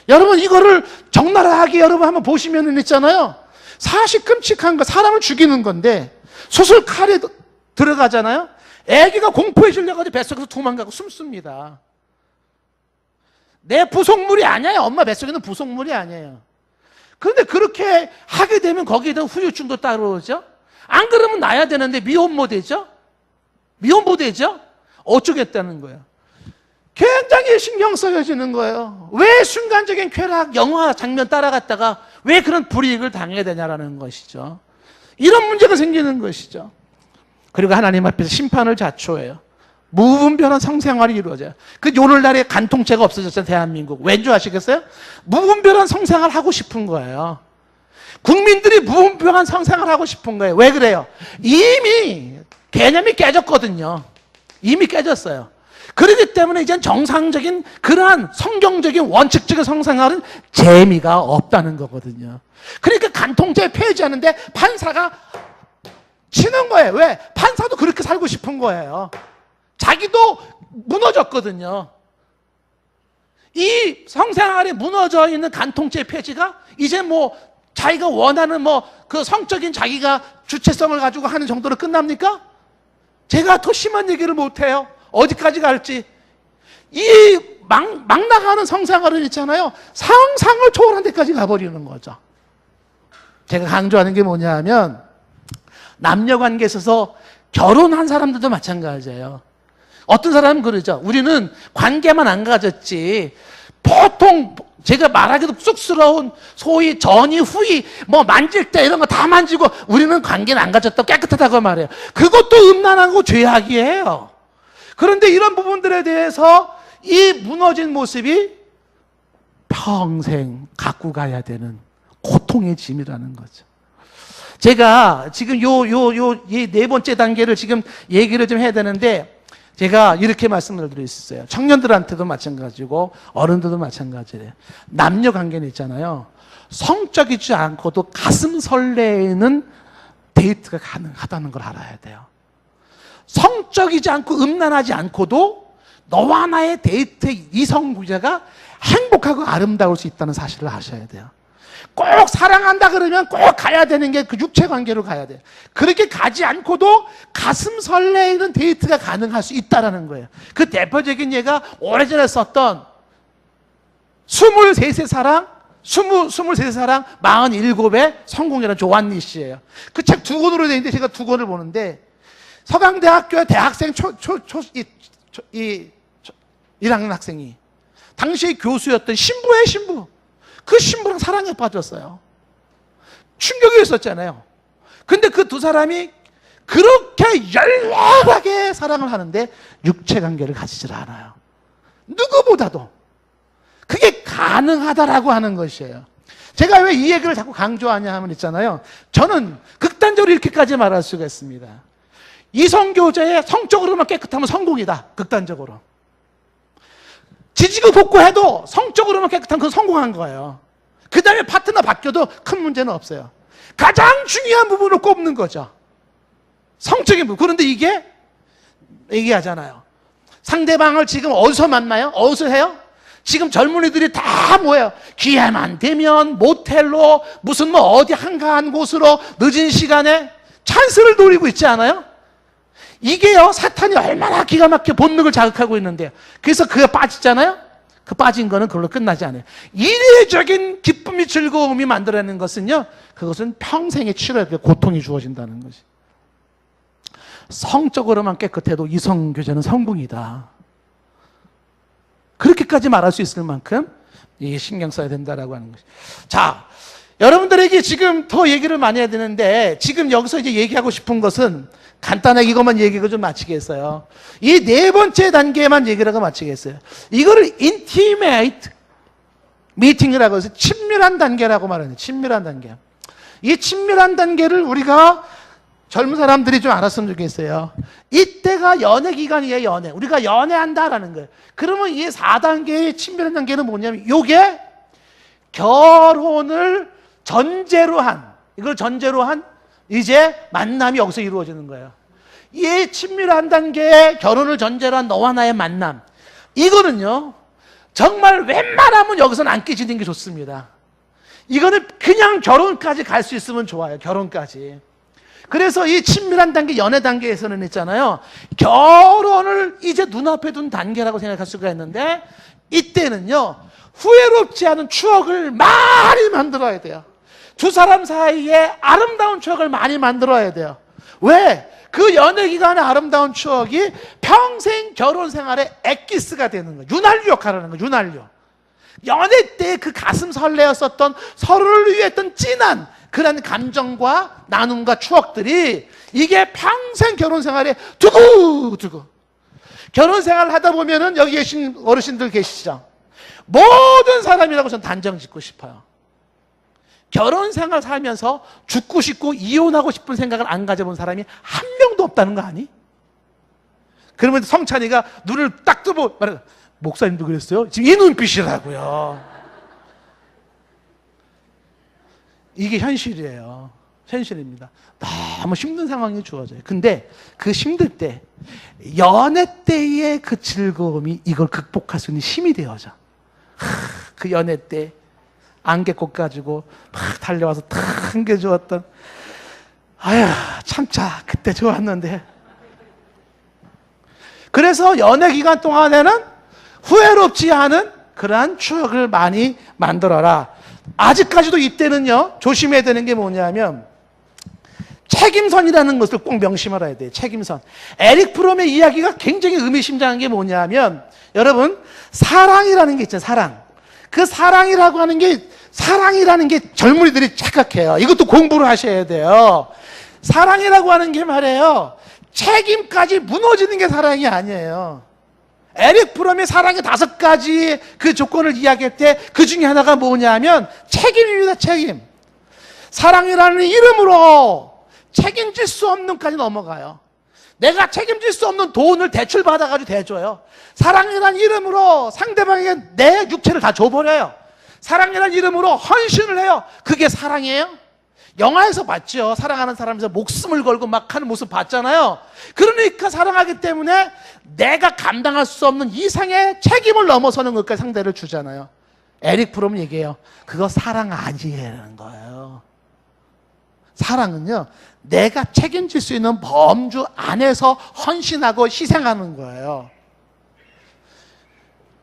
여러분 이거를 적나라하게 여러분 한번 보시면 있잖아요. 사실 끔찍한 거 사람을 죽이는 건데 수술 칼에 들어가잖아요. 아기가 공포에 질려가지고 뱃속에서 도망가고 숨습니다. 내 부속물이 아니에요. 엄마 뱃속에는 부속물이 아니에요. 그런데 그렇게 하게 되면 거기에 대한 후유증도 따라오죠. 안 그러면 나야 되는데 미혼모 되죠. 미혼모 되죠. 어쩌겠다는 거예요. 굉장히 신경 쓰여지는 거예요. 왜 순간적인 쾌락, 영화 장면 따라갔다가 왜 그런 불이익을 당해야 되냐라는 것이죠. 이런 문제가 생기는 것이죠. 그리고 하나님 앞에서 심판을 자초해요. 무분별한 성생활이 이루어져요. 그 오늘날에 간통죄가 없어졌어요. 대한민국. 왠 줄 아시겠어요? 무분별한 성생활 하고 싶은 거예요. 국민들이 무분별한 성생활 하고 싶은 거예요. 왜 그래요? 이미 개념이 깨졌거든요. 이미 깨졌어요. 그렇기 때문에 이제 정상적인 그러한 성경적인 원칙적인 성생활은 재미가 없다는 거거든요. 그러니까 간통죄 폐지하는데 판사가 치는 거예요. 왜? 판사도 그렇게 살고 싶은 거예요. 자기도 무너졌거든요. 이 성생활에 무너져 있는 간통죄 폐지가 이제 뭐 자기가 원하는 뭐 그 성적인 자기가 주체성을 가지고 하는 정도로 끝납니까? 제가 더 심한 얘기를 못해요. 어디까지 갈지. 이 막 나가는 성생활은 있잖아요. 상상을 초월한 데까지 가버리는 거죠. 제가 강조하는 게 뭐냐 하면 남녀 관계에 있어서 결혼한 사람들도 마찬가지예요. 어떤 사람은 그러죠. 우리는 관계만 안 가졌지. 보통 제가 말하기도 쑥스러운 소위 전이 후이 뭐 만질 때 이런 거 다 만지고 우리는 관계는 안 가졌다고 깨끗하다고 말해요. 그것도 음란하고 죄악이에요. 그런데 이런 부분들에 대해서 이 무너진 모습이 평생 갖고 가야 되는 고통의 짐이라는 거죠. 제가 지금 이 네 번째 단계를 지금 얘기를 좀 해야 되는데, 제가 이렇게 말씀을 드릴 수 있어요. 청년들한테도 마찬가지고 어른들도 마찬가지래요. 남녀 관계는 있잖아요. 성적이지 않고도 가슴 설레는 데이트가 가능하다는 걸 알아야 돼요. 성적이지 않고 음란하지 않고도 너와 나의 데이트 이성구조가 행복하고 아름다울 수 있다는 사실을 아셔야 돼요. 꼭 사랑한다 그러면 꼭 가야 되는 게 그 육체 관계로 가야 돼요. 그렇게 가지 않고도 가슴 설레이는 데이트가 가능할 수 있다는 거예요. 그 대표적인 예가 오래전에 썼던 23세 사랑, 23세 사랑, 47의 성공이라는 조한니 씨예요. 그 책 두 권으로 되어 있는데 제가 두 권을 보는데, 서강대학교의 대학생 1학년 학생이 당시에 교수였던 신부의 신부, 그 신부랑 사랑에 빠졌어요. 충격이었었잖아요. 근데 그 두 사람이 그렇게 열렬하게 사랑을 하는데 육체 관계를 가지질 않아요. 누구보다도. 그게 가능하다라고 하는 것이에요. 제가 왜 이 얘기를 자꾸 강조하냐 하면 있잖아요. 저는 극단적으로 이렇게까지 말할 수가 있습니다. 이성교제에 성적으로만 깨끗하면 성공이다. 극단적으로. 지지고 볶고해도 성적으로만 깨끗하면 그건 성공한 거예요. 그 다음에 파트너 바뀌어도 큰 문제는 없어요. 가장 중요한 부분을 꼽는 거죠. 성적인 부분. 그런데 이게 얘기하잖아요. 상대방을 지금 어디서 만나요? 어디서 해요? 지금 젊은이들이 다 뭐예요? 기회만 되면 모텔로 무슨 뭐 어디 한가한 곳으로 늦은 시간에 찬스를 노리고 있지 않아요? 이게요, 사탄이 얼마나 기가 막히게 본능을 자극하고 있는데요. 그래서 그게 빠지잖아요? 그 빠진 거는 그걸로 끝나지 않아요. 이례적인 기쁨이 즐거움이 만들어내는 것은요, 그것은 평생의 치료에 고통이 주어진다는 것이. 성적으로만 깨끗해도 이성교제는 성공이다. 그렇게까지 말할 수 있을 만큼 이게 신경 써야 된다라고 하는 것이. 자, 여러분들에게 지금 더 얘기를 많이 해야 되는데, 지금 여기서 이제 얘기하고 싶은 것은 간단하게 이것만 얘기하고 좀 마치겠어요. 이 네 번째 단계만 얘기를 하고 마치겠어요. 이거를 intimate meeting이라고 해서 친밀한 단계라고 말하는 거예요. 친밀한 단계. 이 친밀한 단계를 우리가 젊은 사람들이 좀 알았으면 좋겠어요. 이때가 연애 기간이에요, 연애. 우리가 연애한다라는 거예요. 그러면 이 4단계의 친밀한 단계는 뭐냐면, 이게 결혼을 전제로 한, 이걸 전제로 한 이제 만남이 여기서 이루어지는 거예요. 이 친밀한 단계의 결혼을 전제로 한 너와 나의 만남, 이거는요, 정말 웬만하면 여기서는 안 깨지는 게 좋습니다. 이거는 그냥 결혼까지 갈 수 있으면 좋아요. 결혼까지. 그래서 이 친밀한 단계, 연애 단계에서는 있잖아요, 결혼을 이제 눈앞에 둔 단계라고 생각할 수가 있는데, 이때는요, 후회롭지 않은 추억을 많이 만들어야 돼요. 두 사람 사이에 아름다운 추억을 많이 만들어야 돼요. 왜? 그 연애 기간의 아름다운 추억이 평생 결혼 생활의 엑기스가 되는 거예요. 윤활유 역할을 하는 거예요. 윤활유. 연애 때 그 가슴 설레었었던, 서로를 위해 했던 진한 그런 감정과 나눔과 추억들이 이게 평생 결혼 생활에 두고두고. 결혼 생활을 하다 보면은 여기 계신 어르신들 계시죠? 모든 사람이라고 저는 단정 짓고 싶어요. 결혼 생활 살면서 죽고 싶고 이혼하고 싶은 생각을 안 가져본 사람이 한 명도 없다는 거 아니? 그러면 성찬이가 눈을 딱 뜨고 말해, 목사님도 그랬어요? 지금 이 눈빛이라고요. 이게 현실이에요. 현실입니다. 너무 힘든 상황이 주어져요. 근데 그 힘들 때, 연애 때의 그 즐거움이 이걸 극복할 수 있는 힘이 되어져. 그 연애 때 안개꽃 가지고 막 달려와서 탁 안겨주었던, 아휴 참자 그때 좋았는데. 그래서 연애 기간 동안에는 후회롭지 않은 그러한 추억을 많이 만들어라. 아직까지도 이때는요, 조심해야 되는 게 뭐냐면 책임선이라는 것을 꼭 명심하셔야 돼요. 책임선. 에릭 프롬의 이야기가 굉장히 의미심장한 게 뭐냐면, 여러분, 사랑이라는 게 있잖아요. 사랑. 그 사랑이라는 게 젊은이들이 착각해요. 이것도 공부를 하셔야 돼요. 사랑이라고 하는 게 말이에요, 책임까지 무너지는 게 사랑이 아니에요. 에릭 프롬의 사랑의 5가지 그 조건을 이야기할 때 그 중에 하나가 뭐냐면 책임입니다. 책임. 사랑이라는 이름으로 책임질 수 없는까지 넘어가요. 내가 책임질 수 없는 돈을 대출받아가지고 대줘요. 사랑이라는 이름으로 상대방에게 내 육체를 다 줘버려요. 사랑이라는 이름으로 헌신을 해요. 그게 사랑이에요? 영화에서 봤죠. 사랑하는 사람에서 목숨을 걸고 막 하는 모습 봤잖아요. 그러니까 사랑하기 때문에 내가 감당할 수 없는 이상의 책임을 넘어서는 것까지 상대를 주잖아요. 에릭 프롬은 얘기해요. 그거 사랑 아니라는 거예요. 사랑은요, 내가 책임질 수 있는 범주 안에서 헌신하고 희생하는 거예요.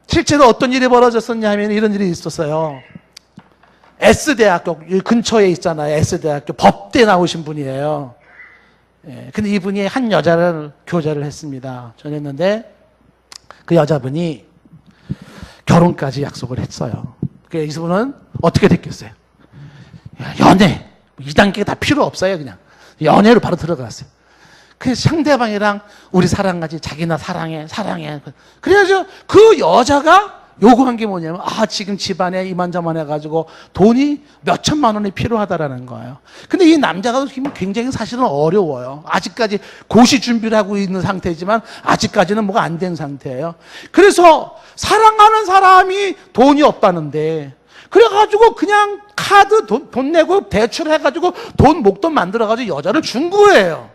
실제로 어떤 일이 벌어졌었냐 하면 이런 일이 있었어요. S대학교 근처에 있잖아요. S대학교 법대 나오신 분이에요. 예, 근데 이분이 한 여자를 교제를 했습니다. 전했는데 그 여자분이 결혼까지 약속을 했어요. 그래서 이분은 어떻게 됐겠어요? 연애 2단계가 다 필요 없어요. 그냥 연애로 바로 들어갔어요. 그래서 상대방이랑 우리 사랑하지, 자기나 사랑해. 그래가지고 그 여자가 요구한 게 뭐냐면, 지금 집안에 이만저만 해가지고 돈이 몇 천만 원이 필요하다라는 거예요. 근데 이 남자가 굉장히 사실은 어려워요. 아직까지 고시 준비를 하고 있는 상태지만 아직까지는 뭐가 안 된 상태예요. 그래서 사랑하는 사람이 돈이 없다는데, 그래가지고 그냥 카드 돈 내고 대출해가지고 돈 목돈 만들어가지고 여자를 준 거예요.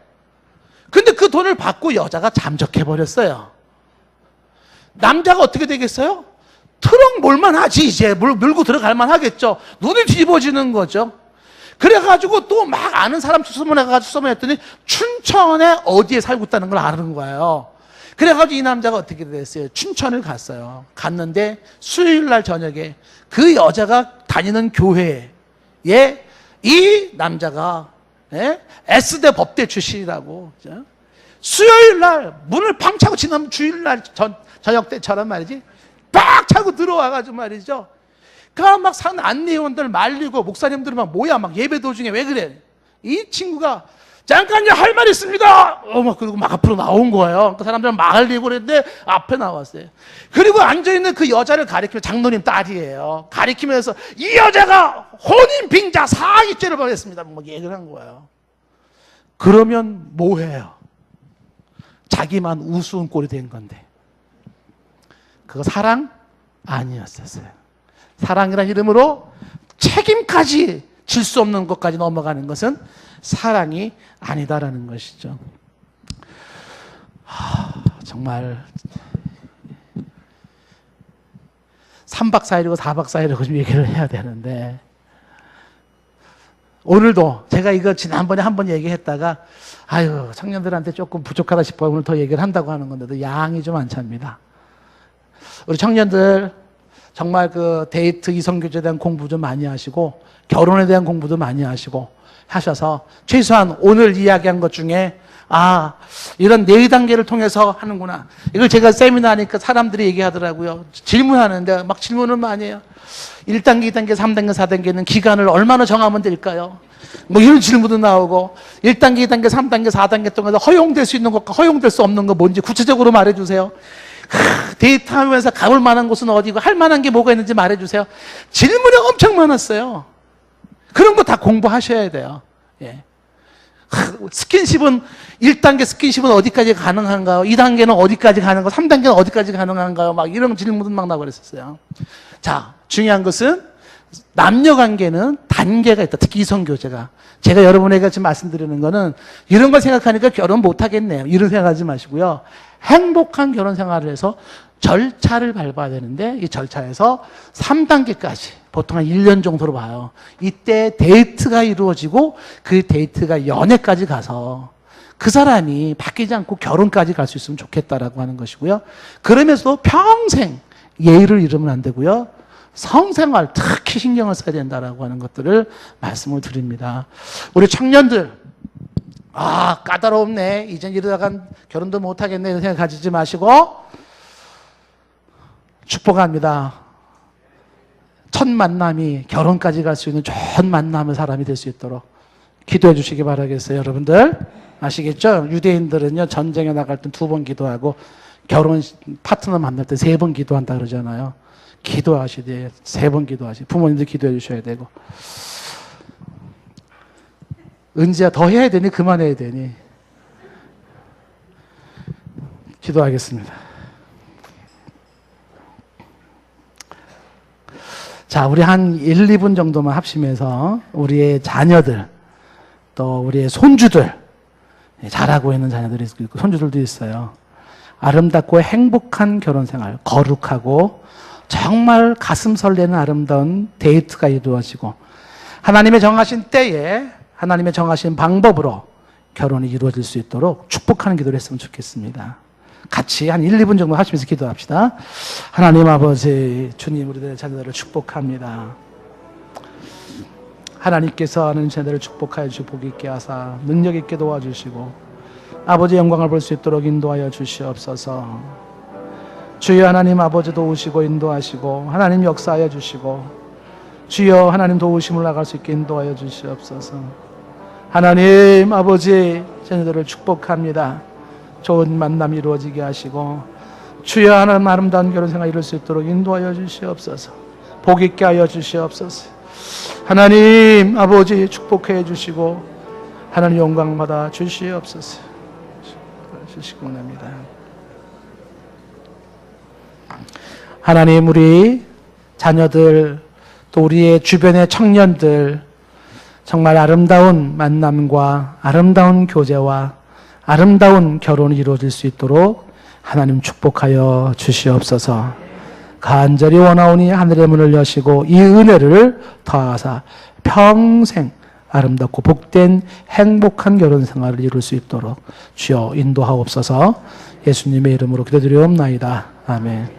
근데 그 돈을 받고 여자가 잠적해버렸어요. 남자가 어떻게 되겠어요? 트럭 몰만 하지. 이제 물고 들어갈만 하겠죠. 눈을 뒤집어지는 거죠. 그래가지고 또 막 아는 사람 수소문했더니 춘천에 어디에 살고 있다는 걸 아는 거예요. 그래가지고 이 남자가 어떻게 됐어요? 춘천을 갔어요. 갔는데 수요일날 저녁에 그 여자가 다니는 교회에 이 남자가 S대 법대 출신이라고 수요일날 문을 팡 차고 지난 주일날 저녁 때처럼 말이지 빡 차고 들어와가지고 말이죠. 그 막 산 안내원들 말리고 목사님들 막 뭐야 막 예배 도중에 왜 그래? 이 친구가 잠깐요 할 말 있습니다. 막 그리고 막 앞으로 나온 거예요. 그 사람들 말리고 그랬는데 앞에 나왔어요. 그리고 앉아 있는 그 여자를 가리키면 장로님 딸이에요. 가리키면서 이 여자가 혼인 빙자 사기죄를 벌였습니다. 막 얘기를 한 거예요. 그러면 뭐해요? 자기만 우스운 꼴이 된 건데. 그거 사랑 아니었었어요. 사랑이라는 이름으로 책임까지 질 수 없는 것까지 넘어가는 것은 사랑이 아니다라는 것이죠. 정말 3박 4일이고 4박 4일이고 좀 얘기를 해야 되는데 오늘도 제가 이거 지난번에 한번 얘기했다가 청년들한테 조금 부족하다 싶어요. 오늘 더 얘기를 한다고 하는 건데도 양이 좀 안 찹니다. 우리 청년들 정말 그 데이트 이성교제에 대한 공부 좀 많이 하시고 결혼에 대한 공부도 많이 하셔서 최소한 오늘 이야기한 것 중에 이런 4단계를 통해서 하는구나. 이걸 제가 세미나 하니까 사람들이 얘기하더라고요. 질문하는데 막 질문을 많이 해요. 1단계, 2단계, 3단계, 4단계는 기간을 얼마나 정하면 될까요? 뭐 이런 질문도 나오고 1단계, 2단계, 3단계, 4단계 동안 허용될 수 있는 것과 허용될 수 없는 거 뭔지 구체적으로 말해주세요. 데이트하면서 가볼 만한 곳은 어디고 할 만한 게 뭐가 있는지 말해주세요. 질문이 엄청 많았어요. 그런 거 다 공부하셔야 돼요. 예. 스킨십은 1단계 스킨십은 어디까지 가능한가요? 2단계는 어디까지 가능한가요? 3단계는 어디까지 가능한가요? 막 이런 질문도 막 나고 그랬었어요. 자, 중요한 것은 남녀 관계는 단계가 있다. 특히 이성교제가. 제가 여러분에게 지금 말씀드리는 거는 이런 걸 생각하니까 결혼 못 하겠네요. 이런 생각하지 마시고요. 행복한 결혼 생활을 해서 절차를 밟아야 되는데 이 절차에서 3단계까지 보통 한 1년 정도로 봐요. 이때 데이트가 이루어지고 그 데이트가 연애까지 가서 그 사람이 바뀌지 않고 결혼까지 갈 수 있으면 좋겠다라고 하는 것이고요. 그러면서도 평생 예의를 잃으면 안 되고요. 성생활 특히 신경을 써야 된다라고 하는 것들을 말씀을 드립니다. 우리 청년들 까다롭네. 이젠 이러다간 결혼도 못하겠네. 이런 생각 가지지 마시고 축복합니다. 첫 만남이 결혼까지 갈 수 있는 좋은 만남의 사람이 될 수 있도록 기도해 주시기 바라겠어요. 여러분들 아시겠죠? 유대인들은요 전쟁에 나갈 때 2번 기도하고 결혼 파트너 만날 때 3번 기도한다 그러잖아요. 기도하시되 3번 기도하시. 부모님들 기도해 주셔야 되고 은지야, 더 해야 되니? 그만해야 되니? 기도하겠습니다. 자, 우리 한 1, 2분 정도만 합심해서 우리의 자녀들, 또 우리의 손주들, 잘하고 있는 자녀들이 있고 손주들도 있어요. 아름답고 행복한 결혼 생활, 거룩하고 정말 가슴 설레는 아름다운 데이트가 이루어지고 하나님의 정하신 때에 하나님의 정하신 방법으로 결혼이 이루어질 수 있도록 축복하는 기도를 했으면 좋겠습니다. 같이 한 1, 2분 정도 하시면서 기도합시다. 하나님 아버지, 주님 우리들의 자녀들을 축복합니다. 하나님께서 하는 자녀들을 축복하여 주시고 복 있게 하사 능력 있게 도와주시고 아버지의 영광을 볼 수 있도록 인도하여 주시옵소서. 주여 하나님 아버지 도우시고 인도하시고 하나님 역사하여 주시고 주여 하나님 도우심을 나갈 수 있게 인도하여 주시옵소서. 하나님 아버지 자녀들을 축복합니다. 좋은 만남이 이루어지게 하시고 주여 하나님 아름다운 결혼생활 이룰 수 있도록 인도하여 주시옵소서. 복 있게 하여 주시옵소서. 하나님 아버지 축복해 주시고 하나님 영광 받아 주시옵소서. 주시기 원합니다. 하나님 우리 자녀들 또 우리의 주변의 청년들 정말 아름다운 만남과 아름다운 교제와 아름다운 결혼이 이루어질 수 있도록 하나님 축복하여 주시옵소서. 간절히 원하오니 하늘의 문을 여시고 이 은혜를 더하사 평생 아름답고 복된 행복한 결혼 생활을 이룰 수 있도록 주여 인도하옵소서. 예수님의 이름으로 기도드리옵나이다. 아멘.